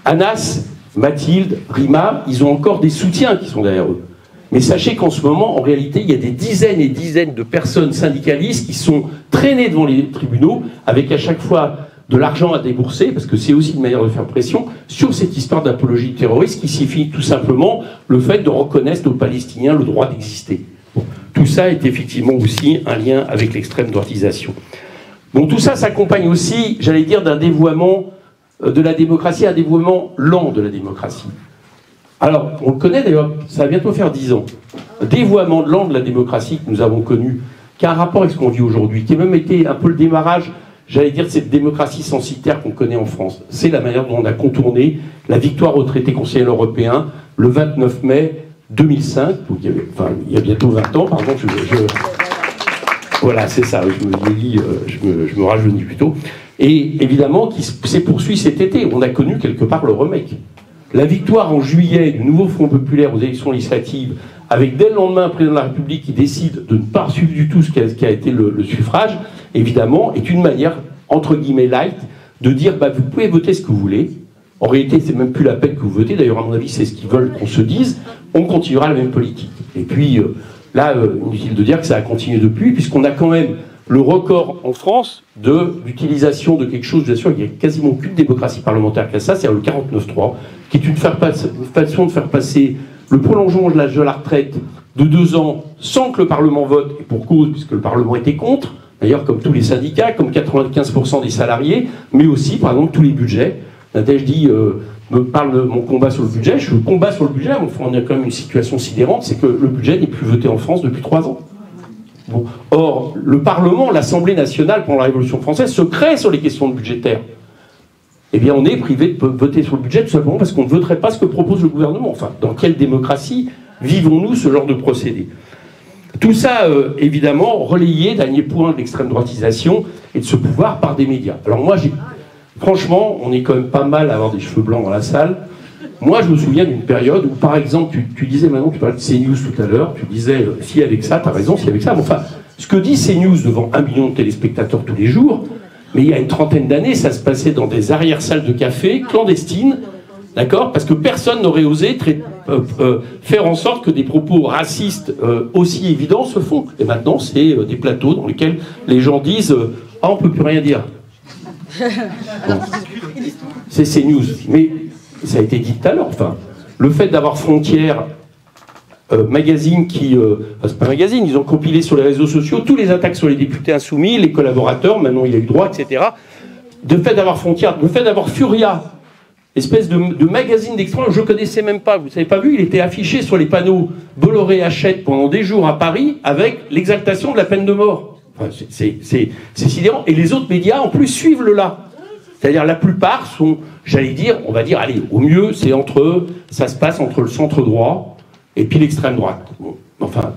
Anas, Mathilde, Rima, ils ont encore des soutiens qui sont derrière eux. Mais sachez qu'en ce moment, en réalité, il y a des dizaines et dizaines de personnes syndicalistes qui sont traînées devant les tribunaux, avec à chaque fois de l'argent à débourser, parce que c'est aussi une manière de faire pression, sur cette histoire d'apologie terroriste qui signifie tout simplement le fait de reconnaître aux Palestiniens le droit d'exister. Bon, tout ça est effectivement aussi un lien avec l'extrême droitisation. Bon, tout ça s'accompagne aussi, j'allais dire, d'un dévoiement de la démocratie, un dévoiement lent de la démocratie. Alors, on le connaît d'ailleurs, ça va bientôt faire 10 ans. Un dévoiement lent de la démocratie que nous avons connu, qui a un rapport avec ce qu'on vit aujourd'hui, qui a même été un peu le démarrage, j'allais dire, de cette démocratie censitaire qu'on connaît en France. C'est la manière dont on a contourné la victoire au traité constitutionnel européen le 29 mai 2005, donc il y a bientôt 20 ans, pardon, Voilà, c'est ça, je me vieillis, je me rajeunis plutôt. Et évidemment, qui s'est poursuivi cet été. On a connu quelque part le remake. La victoire en juillet du nouveau Front populaire aux élections législatives, avec dès le lendemain un président de la République qui décide de ne pas suivre du tout ce qui a été le suffrage, évidemment, est une manière, entre guillemets, light, de dire bah, vous pouvez voter ce que vous voulez. En réalité, c'est même plus la peine que vous votez. D'ailleurs, à mon avis, c'est ce qu'ils veulent qu'on se dise. On continuera la même politique. Et puis, là, inutile de dire que ça a continué depuis, puisqu'on a quand même le record en France de l'utilisation de quelque chose, bien sûr, il n'y a quasiment aucune démocratie parlementaire qui a ça, c'est le 49.3, qui est une façon de faire passer le prolongement de l'âge de la retraite de 2 ans sans que le Parlement vote, et pour cause, puisque le Parlement était contre, d'ailleurs comme tous les syndicats, comme 95% des salariés, mais aussi, par exemple, tous les budgets. Nadège dit, me parle de mon combat sur le budget, je combat sur le budget, on a quand même une situation sidérante, c'est que le budget n'est plus voté en France depuis 3 ans. Bon. Or, le Parlement, l'Assemblée nationale, pendant la Révolution française, se crée sur les questions budgétaires. Eh bien, on est privé de voter sur le budget tout simplement parce qu'on ne voterait pas ce que propose le gouvernement. Enfin, dans quelle démocratie vivons-nous ce genre de procédé? Tout ça, évidemment, relayé, dernier point de l'extrême droitisation et de ce pouvoir par des médias. Alors moi, franchement, on est quand même pas mal à avoir des cheveux blancs dans la salle. Moi, je me souviens d'une période où, par exemple, tu disais maintenant, tu parlais de CNews tout à l'heure, tu disais, si avec ça, t'as raison, si avec ça. Bon, enfin, ce que dit CNews devant 1 million de téléspectateurs tous les jours, mais il y a une trentaine d'années, ça se passait dans des arrière-salles de café, clandestines, d'accord? Parce que personne n'aurait osé faire en sorte que des propos racistes aussi évidents se font. Et maintenant, c'est des plateaux dans lesquels les gens disent « Ah, on peut plus rien dire ». C'est CNews. Mais ça a été dit tout à l'heure, enfin, le fait d'avoir Frontières, magazine qui... c'est pas un magazine, ils ont compilé sur les réseaux sociaux tous les attaques sur les députés insoumis, les collaborateurs, maintenant il a eu droit, etc. Le fait d'avoir Frontières, le fait d'avoir Furia, espèce de magazine d'extrême, je ne connaissais même pas, vous ne savez pas vu, il était affiché sur les panneaux Bolloré achète pendant des jours à Paris avec l'exaltation de la peine de mort. Enfin, c'est sidérant. Et les autres médias, en plus, suivent le là. C'est-à-dire la plupart sont, j'allais dire, on va dire, allez, au mieux, ça se passe entre le centre droit et puis l'extrême droite. Bon, enfin,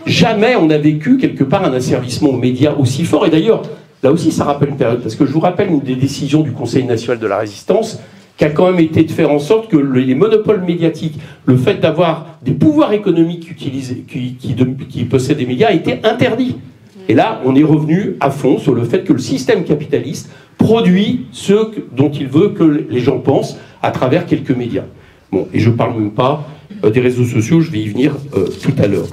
jamais on a vécu quelque part un asservissement aux médias aussi fort. Et d'ailleurs, là aussi, ça rappelle une période, parce que je vous rappelle une des décisions du Conseil national de la résistance, qui a quand même été de faire en sorte que les monopoles médiatiques, le fait d'avoir des pouvoirs économiques qui possèdent des médias, a été interdit. Et là, on est revenu à fond sur le fait que le système capitaliste produit ce dont il veut que les gens pensent à travers quelques médias. Bon, et je ne parle même pas des réseaux sociaux, je vais y venir tout à l'heure.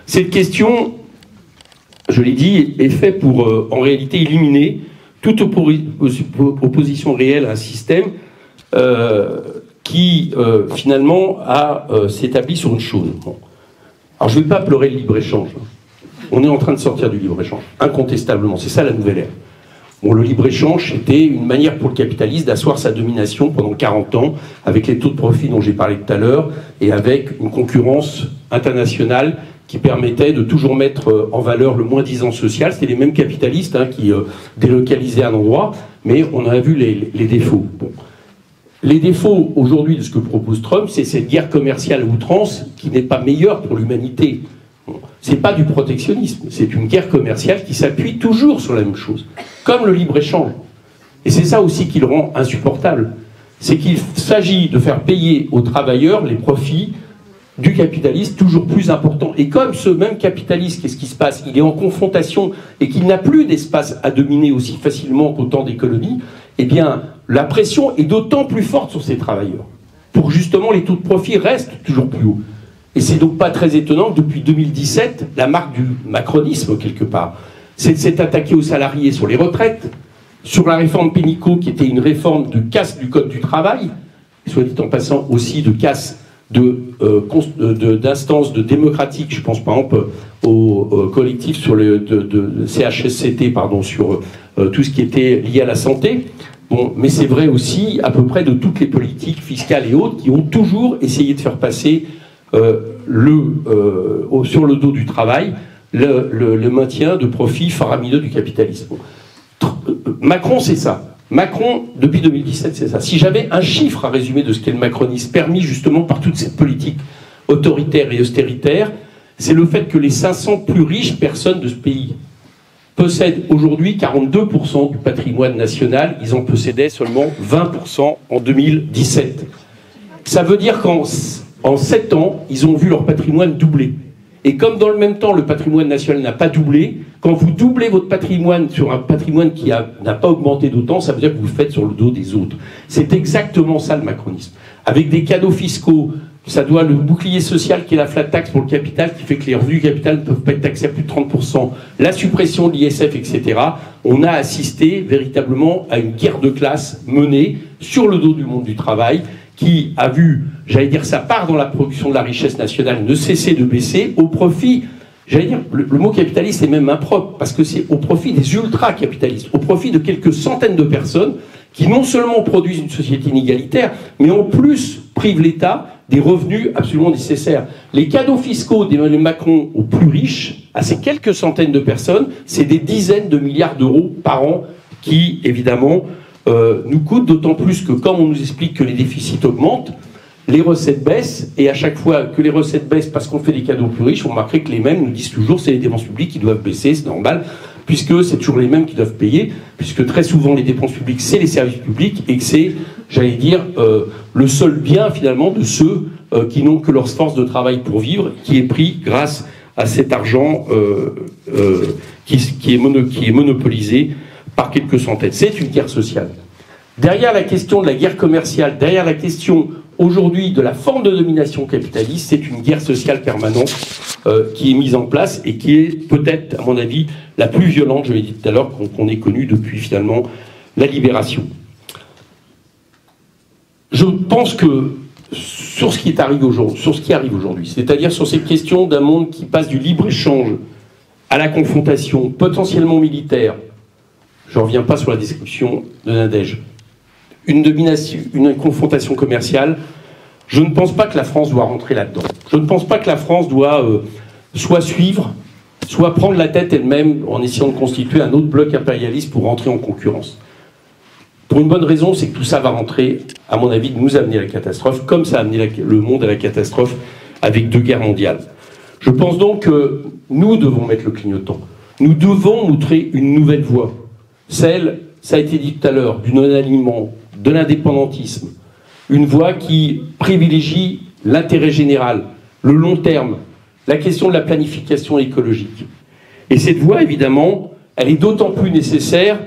Cette question, je l'ai dit, est faite pour, en réalité, éliminer toute opposition réelle à un système qui, finalement, s'établit sur une chose. Bon. Alors, je ne vais pas pleurer le libre-échange. On est en train de sortir du libre-échange, incontestablement. C'est ça la nouvelle ère. Bon, le libre-échange, c'était une manière pour le capitaliste d'asseoir sa domination pendant 40 ans, avec les taux de profit dont j'ai parlé tout à l'heure, et avec une concurrence internationale qui permettait de toujours mettre en valeur le moins-disant social. C'était les mêmes capitalistes qui délocalisaient un endroit, mais on a vu les défauts. Bon. Les défauts, aujourd'hui, de ce que propose Trump, c'est cette guerre commerciale à outrance qui n'est pas meilleure pour l'humanité. C'est pas du protectionnisme, c'est une guerre commerciale qui s'appuie toujours sur la même chose, comme le libre-échange. Et c'est ça aussi qui le rend insupportable. C'est qu'il s'agit de faire payer aux travailleurs les profits du capitaliste toujours plus importants. Et comme ce même capitaliste, qu'est-ce qui se passe? Il est en confrontation et qu'il n'a plus d'espace à dominer aussi facilement qu'au temps des colonies, eh bien, la pression est d'autant plus forte sur ces travailleurs, pour justement les taux de profit restent toujours plus hauts. Et c'est donc pas très étonnant que depuis 2017, la marque du macronisme, quelque part, c'est de s'être attaqué aux salariés sur les retraites, sur la réforme Pénicaud, qui était une réforme de casse du Code du travail, soit dit en passant aussi de casse d'instances de démocratiques, je pense par exemple au collectif sur de CHSCT, pardon, sur tout ce qui était lié à la santé. Bon, mais c'est vrai aussi à peu près de toutes les politiques fiscales et autres qui ont toujours essayé de faire passer sur le dos du travail le maintien de profits faramineux du capitalisme. Macron, c'est ça. Macron, depuis 2017, c'est ça. Si j'avais un chiffre à résumer de ce qu'est le macronisme, permis justement par toute cette politique autoritaire et austéritaire, c'est le fait que les 500 plus riches personnes de ce pays possèdent aujourd'hui 42% du patrimoine national. Ils en possédaient seulement 20% en 2017. Ça veut dire qu'en 7 ans, ils ont vu leur patrimoine doubler. Et comme dans le même temps, le patrimoine national n'a pas doublé, quand vous doublez votre patrimoine sur un patrimoine qui n'a pas augmenté d'autant, ça veut dire que vous le faites sur le dos des autres. C'est exactement ça le macronisme. Avec des cadeaux fiscaux, ça doit le bouclier social qui est la flat tax pour le capital, qui fait que les revenus du capital ne peuvent pas être taxés à plus de 30%, la suppression de l'ISF, etc. On a assisté véritablement à une guerre de classe menée sur le dos du monde du travail, qui a vu, j'allais dire, sa part dans la production de la richesse nationale ne cesser de baisser au profit, j'allais dire, le mot capitaliste est même impropre, parce que c'est au profit des ultra-capitalistes, au profit de quelques centaines de personnes qui non seulement produisent une société inégalitaire, mais en plus privent l'État des revenus absolument nécessaires. Les cadeaux fiscaux d'Emmanuel Macron aux plus riches, à ces quelques centaines de personnes, c'est des dizaines de milliards d'euros par an qui, évidemment, nous coûtent, d'autant plus que, comme on nous explique que les déficits augmentent, les recettes baissent, et à chaque fois que les recettes baissent parce qu'on fait des cadeaux aux plus riches, on remarquerait que les mêmes nous disent toujours c'est les dépenses publiques qui doivent baisser, c'est normal, puisque c'est toujours les mêmes qui doivent payer, puisque très souvent les dépenses publiques, c'est les services publics, et que c'est, j'allais dire, le seul bien finalement de ceux qui n'ont que leur force de travail pour vivre, qui est pris grâce à cet argent qui est monopolisé par quelques centaines. C'est une guerre sociale. Derrière la question de la guerre commerciale, derrière la question aujourd'hui de la forme de domination capitaliste, c'est une guerre sociale permanente qui est mise en place et qui est peut-être, à mon avis, la plus violente, je l'ai dit tout à l'heure, qu'on ait connue depuis finalement la libération. Je pense que sur ce qui arrive aujourd'hui, c'est-à-dire sur cette question d'un monde qui passe du libre-échange à la confrontation potentiellement militaire, je ne reviens pas sur la description de Nadège, une confrontation commerciale, je ne pense pas que la France doit rentrer là-dedans. Je ne pense pas que la France doit soit suivre, soit prendre la tête elle-même en essayant de constituer un autre bloc impérialiste pour rentrer en concurrence. Pour une bonne raison, c'est que tout ça va rentrer, à mon avis, nous amener à la catastrophe, comme ça a amené le monde à la catastrophe avec 2 guerres mondiales. Je pense donc que nous devons mettre le clignotant. Nous devons montrer une nouvelle voie. Celle, ça a été dit tout à l'heure, du non-alignement, de l'indépendantisme. Une voie qui privilégie l'intérêt général, le long terme, la question de la planification écologique. Et cette voie, évidemment, elle est d'autant plus nécessaire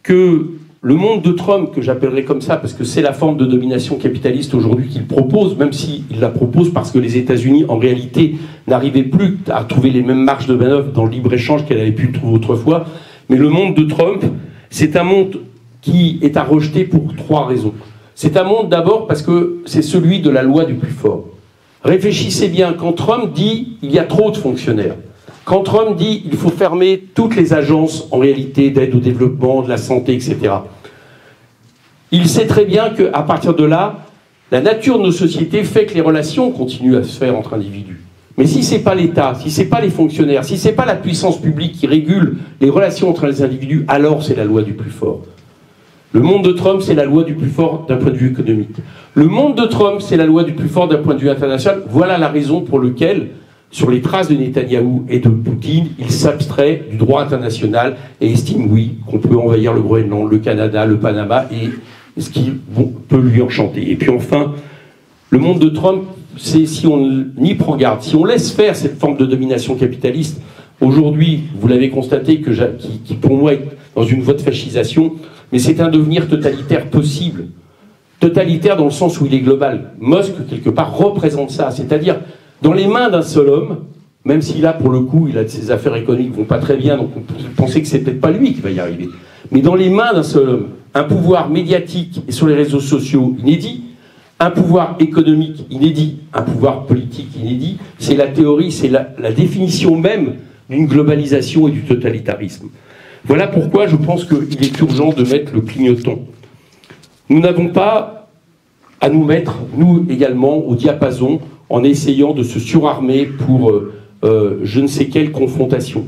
que le monde de Trump, que j'appellerais comme ça, parce que c'est la forme de domination capitaliste aujourd'hui qu'il propose, même s'il la propose parce que les États-Unis, en réalité, n'arrivaient plus à trouver les mêmes marges de manœuvre dans le libre-échange qu'elle avait pu trouver autrefois. Mais le monde de Trump, c'est un monde qui est à rejeter pour 3 raisons. C'est un monde d'abord parce que c'est celui de la loi du plus fort. Réfléchissez bien, quand Trump dit « il y a trop de fonctionnaires », quand Trump dit « il faut fermer toutes les agences en réalité d'aide au développement, de la santé, etc. », il sait très bien qu'à partir de là, la nature de nos sociétés fait que les relations continuent à se faire entre individus. Mais si ce n'est pas l'État, si ce n'est pas les fonctionnaires, si ce n'est pas la puissance publique qui régule les relations entre les individus, alors c'est la loi du plus fort. Le monde de Trump, c'est la loi du plus fort d'un point de vue économique. Le monde de Trump, c'est la loi du plus fort d'un point de vue international. Voilà la raison pour laquelle, sur les traces de Netanyahou et de Poutine, il s'abstrait du droit international et estime, oui, qu'on peut envahir le Groenland, le Canada, le Panama, et ce qui peut lui enchanter. Et puis enfin, le monde de Trump, c'est si on n'y prend garde, si on laisse faire cette forme de domination capitaliste, aujourd'hui, vous l'avez constaté, qui pour moi est dans une voie de fascisation, mais c'est un devenir totalitaire possible. Totalitaire dans le sens où il est global. Musk, quelque part, représente ça. C'est-à-dire, dans les mains d'un seul homme, même si là, pour le coup, ses affaires économiques vont pas très bien, donc on peut penser que c'est peut-être pas lui qui va y arriver. Mais dans les mains d'un seul homme, un pouvoir médiatique et sur les réseaux sociaux inédit, un pouvoir économique inédit, un pouvoir politique inédit, c'est la théorie, c'est la définition même d'une globalisation et du totalitarisme. Voilà pourquoi je pense qu'il est urgent de mettre le clignotant. Nous n'avons pas à nous mettre, nous également, au diapason en essayant de se surarmer pour je ne sais quelle confrontation.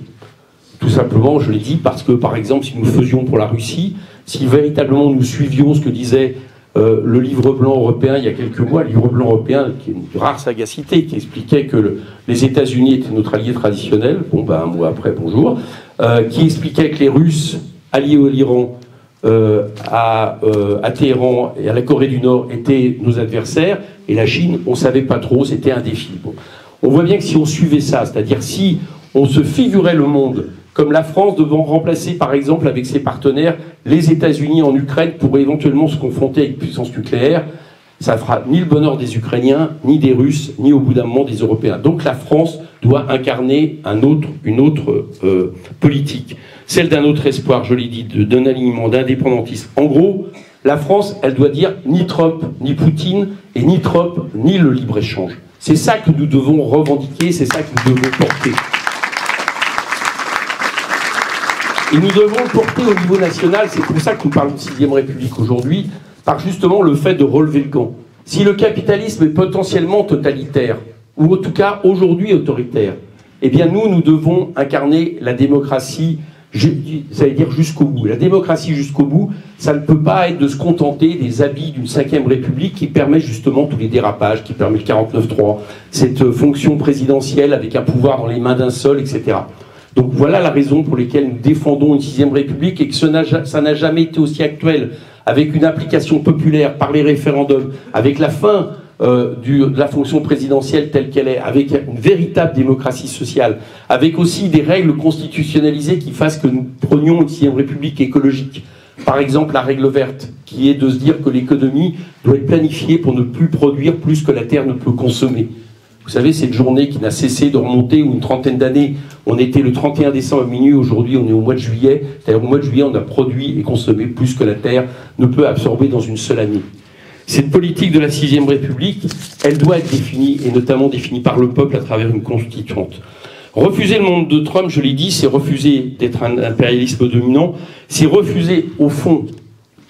Tout simplement, je l'ai dit, parce que, par exemple, si nous faisions pour la Russie, si véritablement nous suivions ce que disait le livre blanc européen, il y a quelques mois, le livre blanc européen, qui est une rare sagacité, qui expliquait que les États-Unis étaient notre allié traditionnel, bon, ben, un mois après, bonjour, qui expliquait que les Russes, alliés à l'Iran, à Téhéran et à la Corée du Nord, étaient nos adversaires, et la Chine, on ne savait pas trop, c'était un défi. Bon. On voit bien que si on suivait ça, c'est-à-dire si on se figurait le monde comme la France devant remplacer, par exemple, avec ses partenaires, les États-Unis en Ukraine pour éventuellement se confronter avec puissance nucléaire, ça ne fera ni le bonheur des Ukrainiens, ni des Russes, ni au bout d'un moment des Européens. Donc la France doit incarner une autre politique, celle d'un autre espoir, je l'ai dit, d'un alignement, d'indépendantisme. En gros, la France, elle doit dire ni Trump, ni Poutine, et ni Trump, ni le libre-échange. C'est ça que nous devons revendiquer, c'est ça que nous devons porter. Et nous devons le porter au niveau national, c'est pour ça que nous parlons de 6e République aujourd'hui, par justement le fait de relever le gant. Si le capitalisme est potentiellement totalitaire, ou en tout cas aujourd'hui autoritaire, eh bien nous devons incarner la démocratie, ça veut dire jusqu'au bout. La démocratie jusqu'au bout, ça ne peut pas être de se contenter des habits d'une 5e République qui permet justement tous les dérapages, qui permet le 49-3, cette fonction présidentielle avec un pouvoir dans les mains d'un seul, etc. Donc voilà la raison pour laquelle nous défendons une 6e République et que ça n'a jamais été aussi actuel, avec une application populaire par les référendums, avec la fin de la fonction présidentielle telle qu'elle est, avec une véritable démocratie sociale, avec aussi des règles constitutionnalisées qui fassent que nous prenions une 6e République écologique. Par exemple, la règle verte, qui est de se dire que l'économie doit être planifiée pour ne plus produire plus que la Terre ne peut consommer. Vous savez, cette journée qui n'a cessé de remonter, ou une trentaine d'années, on était le 31 décembre à minuit, aujourd'hui on est au mois de juillet, c'est-à-dire au mois de juillet on a produit et consommé plus que la Terre ne peut absorber dans une seule année. Cette politique de la 6e République, elle doit être définie, et notamment définie par le peuple à travers une constituante. Refuser le monde de Trump, je l'ai dit, c'est refuser d'être un impérialisme dominant, c'est refuser, au fond,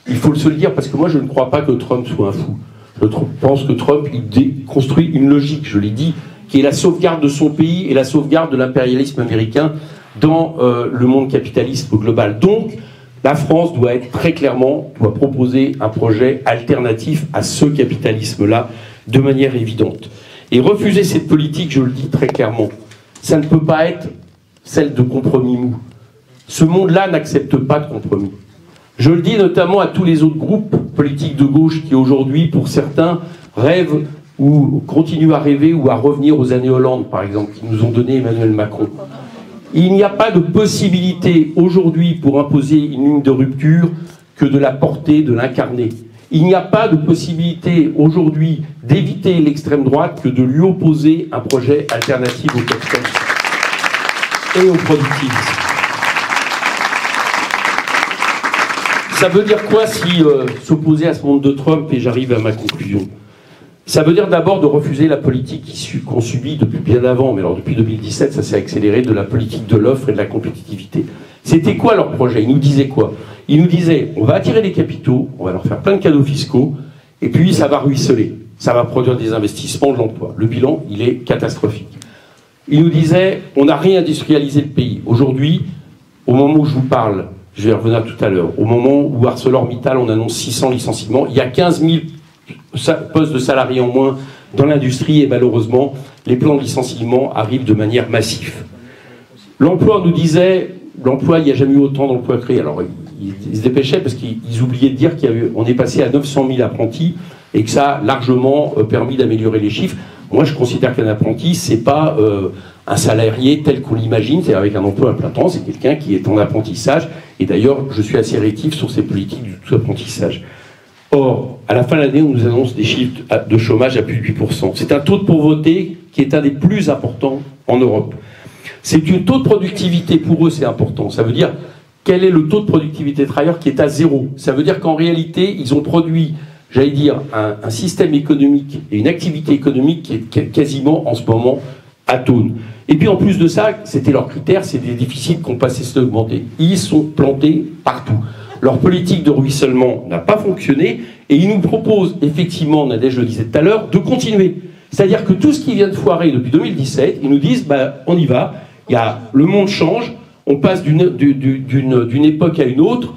il faut se le dire, parce que moi je ne crois pas que Trump soit un fou. Je pense que Trump, il construit une logique, je l'ai dit, qui est la sauvegarde de son pays et la sauvegarde de l'impérialisme américain dans le monde capitaliste global. Donc, la France doit être très clairement, doit proposer un projet alternatif à ce capitalisme-là, de manière évidente. Et refuser cette politique, je le dis très clairement, ça ne peut pas être celle de compromis mou. Ce monde-là n'accepte pas de compromis. Je le dis notamment à tous les autres groupes politiques de gauche qui aujourd'hui, pour certains, rêvent ou continuent à rêver ou à revenir aux années Hollande, par exemple, qui nous ont donné Emmanuel Macron. Il n'y a pas de possibilité aujourd'hui pour imposer une ligne de rupture que de la porter, de l'incarner. Il n'y a pas de possibilité aujourd'hui d'éviter l'extrême droite que de lui opposer un projet alternatif au capitalisme et au productivisme. Ça veut dire quoi si s'opposer à ce monde de Trump, et j'arrive à ma conclusion? Ça veut dire d'abord de refuser la politique qu'on subit depuis bien avant, mais alors depuis 2017, ça s'est accéléré, de la politique de l'offre et de la compétitivité. C'était quoi leur projet? Ils nous disaient quoi? Ils nous disaient, on va attirer les capitaux, on va leur faire plein de cadeaux fiscaux, et puis ça va ruisseler, ça va produire des investissements, de l'emploi. Le bilan, il est catastrophique. Ils nous disaient, on n'a réindustrialisé le pays. Aujourd'hui, au moment où je vous parle, je vais y revenir tout à l'heure, au moment où ArcelorMittal, on annonce 600 licenciements, il y a 15 000 postes de salariés en moins dans l'industrie, et malheureusement, les plans de licenciement arrivent de manière massive. L'emploi, nous disait, l'emploi, il n'y a jamais eu autant d'emplois créés. Alors, ils se dépêchaient parce qu'ils oubliaient de dire qu'on est passé à 900 000 apprentis et que ça a largement permis d'améliorer les chiffres. Moi, je considère qu'un apprenti, c'est pas un salarié tel qu'on l'imagine, c'est avec un emploi à plein temps, c'est quelqu'un qui est en apprentissage. Et d'ailleurs, je suis assez rétif sur ces politiques du tout apprentissage. Or, à la fin de l'année, on nous annonce des chiffres de chômage à plus de 8%. C'est un taux de pauvreté qui est un des plus importants en Europe. C'est un taux de productivité, pour eux, c'est important. Ça veut dire, quel est le taux de productivité des travailleurs qui est à 0? Ça veut dire qu'en réalité, ils ont produit, j'allais dire, un système économique et une activité économique qui est quasiment, en ce moment, atone. Et puis, en plus de ça, c'était leur critère, c'est des déficits qui ont pas cessé d'augmenter. Ils sont plantés partout. Leur politique de ruissellement n'a pas fonctionné et ils nous proposent, effectivement, Nadège le disait tout à l'heure, de continuer. C'est-à-dire que tout ce qui vient de foirer depuis 2017, ils nous disent, on y va, le monde change, on passe d'une époque à une autre,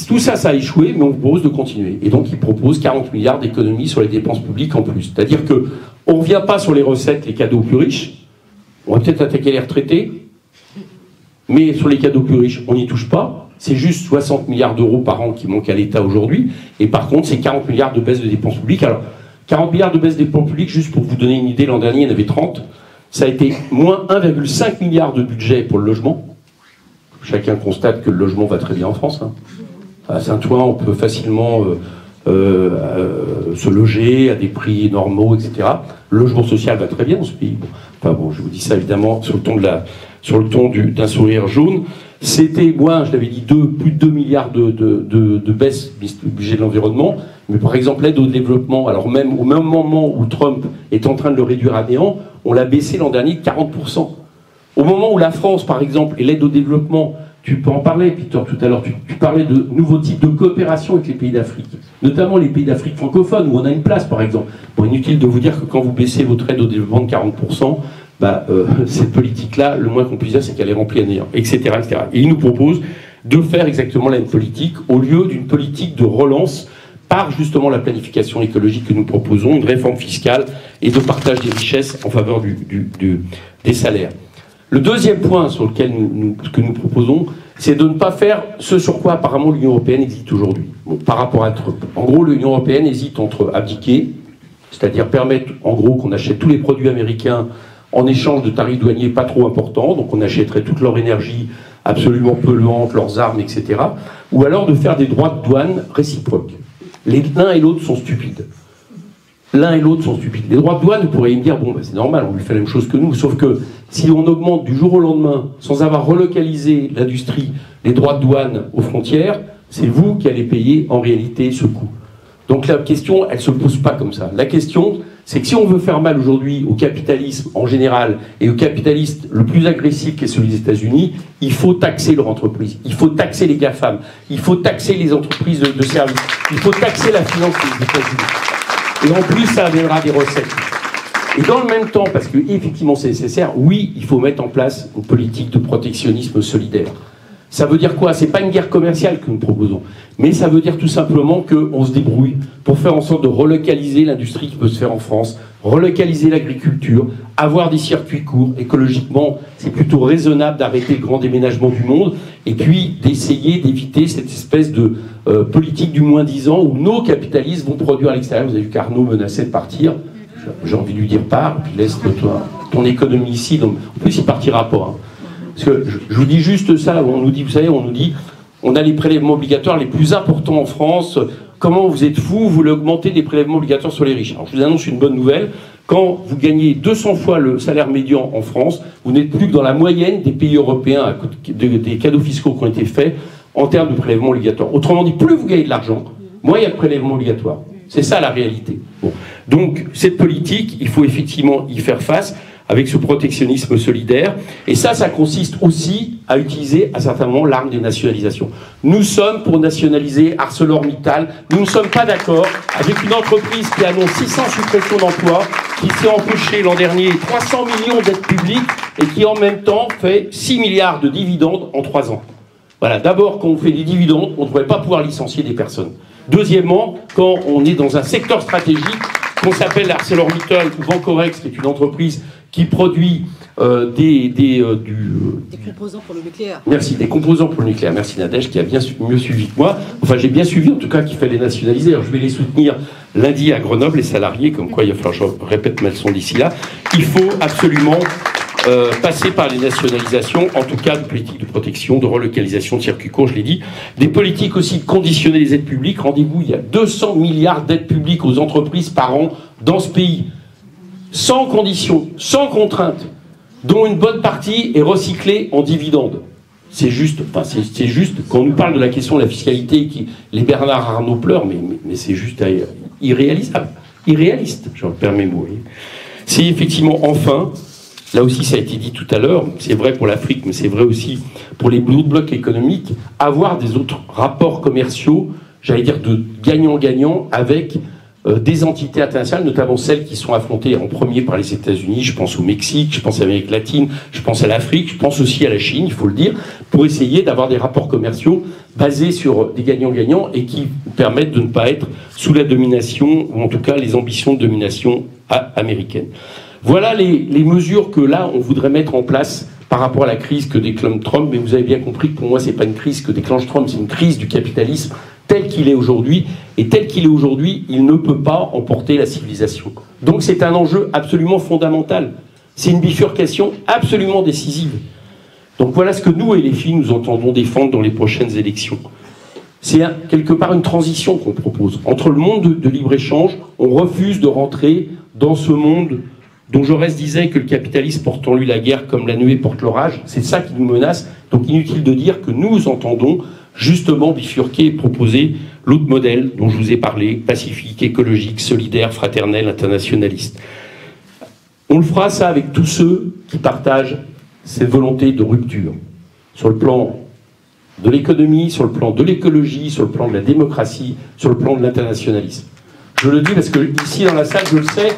Tout ça, ça a échoué, mais on vous propose de continuer. Et donc, ils proposent 40 milliards d'économies sur les dépenses publiques en plus. C'est-à-dire qu'on ne revient pas sur les recettes, les cadeaux plus riches. On va peut-être attaquer les retraités, mais sur les cadeaux plus riches, on n'y touche pas. C'est juste 60 milliards d'euros par an qui manquent à l'État aujourd'hui. Et par contre, c'est 40 milliards de baisse de dépenses publiques. Alors, 40 milliards de baisse des dépenses publiques, juste pour vous donner une idée, l'an dernier, il y en avait 30. Ça a été moins 1,5 milliard de budget pour le logement. Chacun constate que le logement va très bien en France. À Saint-Ouen, on peut facilement se loger à des prix normaux, etc. Le logement social va très bien dans ce pays. Enfin bon, je vous dis ça évidemment sur le ton d'un sourire jaune. C'était, moi, je l'avais dit, plus de 2 milliards de baisse du budget de l'environnement. Mais par exemple, l'aide au développement, alors même au même moment où Trump est en train de le réduire à néant, on l'a baissé l'an dernier de 40%. Au moment où la France, par exemple, et l'aide au développement, tu peux en parler, Peter, tout à l'heure, tu parlais de nouveaux types de coopération avec les pays d'Afrique, notamment les pays d'Afrique francophone, où on a une place, par exemple. Bon, inutile de vous dire que quand vous baissez votre aide au développement de 40%, cette politique-là, le moins qu'on puisse dire, c'est qu'elle est remplie à néant, etc., etc. Et il nous propose de faire exactement la même politique, au lieu d'une politique de relance par justement la planification écologique que nous proposons, une réforme fiscale et de partage des richesses en faveur des salaires. Le deuxième point sur lequel que nous proposons, c'est de ne pas faire ce sur quoi apparemment l'Union européenne hésite aujourd'hui. Bon, par rapport à Trump. En gros, l'Union européenne hésite entre abdiquer, c'est-à-dire permettre en gros qu'on achète tous les produits américains en échange de tarifs douaniers pas trop importants, donc on achèterait toute leur énergie absolument polluante, leurs armes, etc. Ou alors de faire des droits de douane réciproques. L'un et l'autre sont stupides. L'un et l'autre sont stupides. Les droits de douane, vous pourriez me dire, bon, c'est normal, on lui fait la même chose que nous, sauf que si on augmente du jour au lendemain, sans avoir relocalisé l'industrie, les droits de douane aux frontières, c'est vous qui allez payer en réalité ce coût. Donc la question, elle ne se pose pas comme ça. La question, c'est que si on veut faire mal aujourd'hui au capitalisme en général et au capitaliste le plus agressif qui est celui des États-Unis, il faut taxer leur entreprise, il faut taxer les GAFAM, il faut taxer les entreprises de services, il faut taxer la finance des États-Unis. Et en plus, ça amènera des recettes. Et dans le même temps, parce que effectivement c'est nécessaire, oui, il faut mettre en place une politique de protectionnisme solidaire. Ça veut dire quoi? C'est pas une guerre commerciale que nous proposons, mais ça veut dire tout simplement qu'on se débrouille pour faire en sorte de relocaliser l'industrie qui peut se faire en France, relocaliser l'agriculture, avoir des circuits courts. Écologiquement, c'est plutôt raisonnable d'arrêter le grand déménagement du monde, et puis d'essayer d'éviter cette espèce de politique du moins-disant où nos capitalistes vont produire à l'extérieur. Vous avez vu qu'Arnaud menaçait de partir. J'ai envie de lui dire pars, puis laisse ton économie ici. Donc, en plus, il partira pas. Hein. Parce que je vous dis juste ça, on nous dit, vous savez, on a les prélèvements obligatoires les plus importants en France. Comment vous êtes fous, vous voulez augmenter les prélèvements obligatoires sur les riches? Alors je vous annonce une bonne nouvelle, quand vous gagnez 200 fois le salaire médian en France, vous n'êtes plus que dans la moyenne des pays européens des cadeaux fiscaux qui ont été faits en termes de prélèvements obligatoires. Autrement dit, plus vous gagnez de l'argent, moins il y a de prélèvements obligatoires. C'est ça la réalité. Bon. Donc cette politique, il faut effectivement y faire face avec ce protectionnisme solidaire. Et ça consiste aussi à utiliser à certains moments l'arme des nationalisations. Nous sommes pour nationaliser ArcelorMittal. Nous ne sommes pas d'accord avec une entreprise qui annonce 600 suppressions d'emplois, qui s'est empoché l'an dernier 300 millions d'aides publiques et qui en même temps fait 6 milliards de dividendes en 3 ans. Voilà, d'abord, quand on fait des dividendes, on ne devrait pas pouvoir licencier des personnes. Deuxièmement, quand on est dans un secteur stratégique, qu'on s'appelle ArcelorMittal ou Vancorex, qui est une entreprise qui produit des composants pour le nucléaire. Merci, des composants pour le nucléaire. Merci Nadège, qui a bien mieux suivi que moi. Enfin, j'ai bien suivi, en tout cas, qu'il fallait nationaliser. Alors, je vais les soutenir lundi à Grenoble, les salariés, comme quoi il va falloir, je répète ma leçon d'ici là. Il faut absolument passer par les nationalisations, en tout cas de politiques de protection, de relocalisation, de circuits courts, je l'ai dit. Des politiques aussi de conditionner les aides publiques. Rendez-vous, il y a 200 milliards d'aides publiques aux entreprises par an dans ce pays. Sans conditions, sans contraintes, dont une bonne partie est recyclée en dividendes. C'est juste, c'est juste, quand on nous parle de la question de la fiscalité, les Bernard Arnault pleurent, mais c'est juste irréalisable. Irréaliste, je me permets mes mots. C'est effectivement, enfin, là aussi ça a été dit tout à l'heure, c'est vrai pour l'Afrique, mais c'est vrai aussi pour les autres blocs économiques, avoir des autres rapports commerciaux, j'allais dire de gagnant-gagnant, avec des entités internationales, notamment celles qui sont affrontées en premier par les États-Unis. Je pense au Mexique, je pense à l'Amérique latine, je pense à l'Afrique, je pense aussi à la Chine, il faut le dire, pour essayer d'avoir des rapports commerciaux basés sur des gagnants-gagnants et qui permettent de ne pas être sous la domination, ou en tout cas les ambitions de domination américaine. Voilà les mesures que là, on voudrait mettre en place par rapport à la crise que déclenche Trump, mais vous avez bien compris que pour moi, c'est pas une crise que déclenche Trump, c'est une crise du capitalisme tel qu'il est aujourd'hui, et tel qu'il est aujourd'hui, il ne peut pas emporter la civilisation. Donc c'est un enjeu absolument fondamental. C'est une bifurcation absolument décisive. Donc voilà ce que nous et les filles, nous entendons défendre dans les prochaines élections. C'est quelque part une transition qu'on propose. Entre le monde de libre-échange, on refuse de rentrer dans ce monde dont Jaurès disait que le capitalisme porte en lui la guerre comme la nuée porte l'orage. C'est ça qui nous menace. Donc inutile de dire que nous entendons justement bifurquer et proposer l'autre modèle dont je vous ai parlé, pacifique, écologique, solidaire, fraternel, internationaliste. On le fera ça avec tous ceux qui partagent cette volonté de rupture, sur le plan de l'économie, sur le plan de l'écologie, sur le plan de la démocratie, sur le plan de l'internationalisme. Je le dis parce que ici dans la salle, je le sais,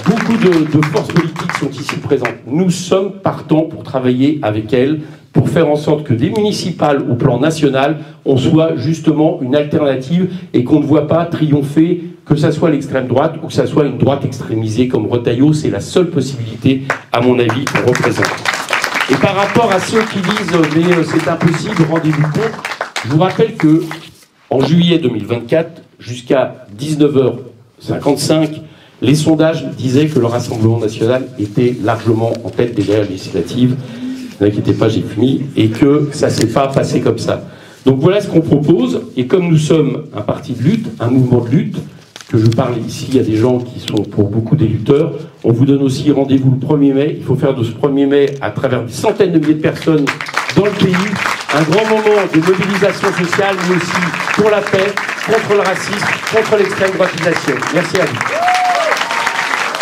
beaucoup de forces politiques sont ici présentes. Nous sommes partants pour travailler avec elles, pour faire en sorte que des municipales au plan national, on soit justement une alternative et qu'on ne voit pas triompher, que ça soit l'extrême droite ou que ça soit une droite extrémisée comme Retailleau. C'est la seule possibilité, à mon avis, qu'on représente. Et par rapport à ceux qui disent « mais c'est impossible, rendez-vous compte », je vous rappelle que en juillet 2024, jusqu'à 19h55, les sondages disaient que le Rassemblement national était largement en tête des législatives. Ne vous inquiétez pas, j'ai fini, et que ça ne s'est pas passé comme ça. Donc voilà ce qu'on propose, et comme nous sommes un parti de lutte, un mouvement de lutte, que je parle ici, il y a des gens qui sont pour beaucoup des lutteurs, on vous donne aussi rendez-vous le 1er mai, il faut faire de ce 1er mai, à travers des centaines de milliers de personnes dans le pays, un grand moment de mobilisation sociale, mais aussi pour la paix, contre le racisme, contre l'extrême droitisation. Merci à vous.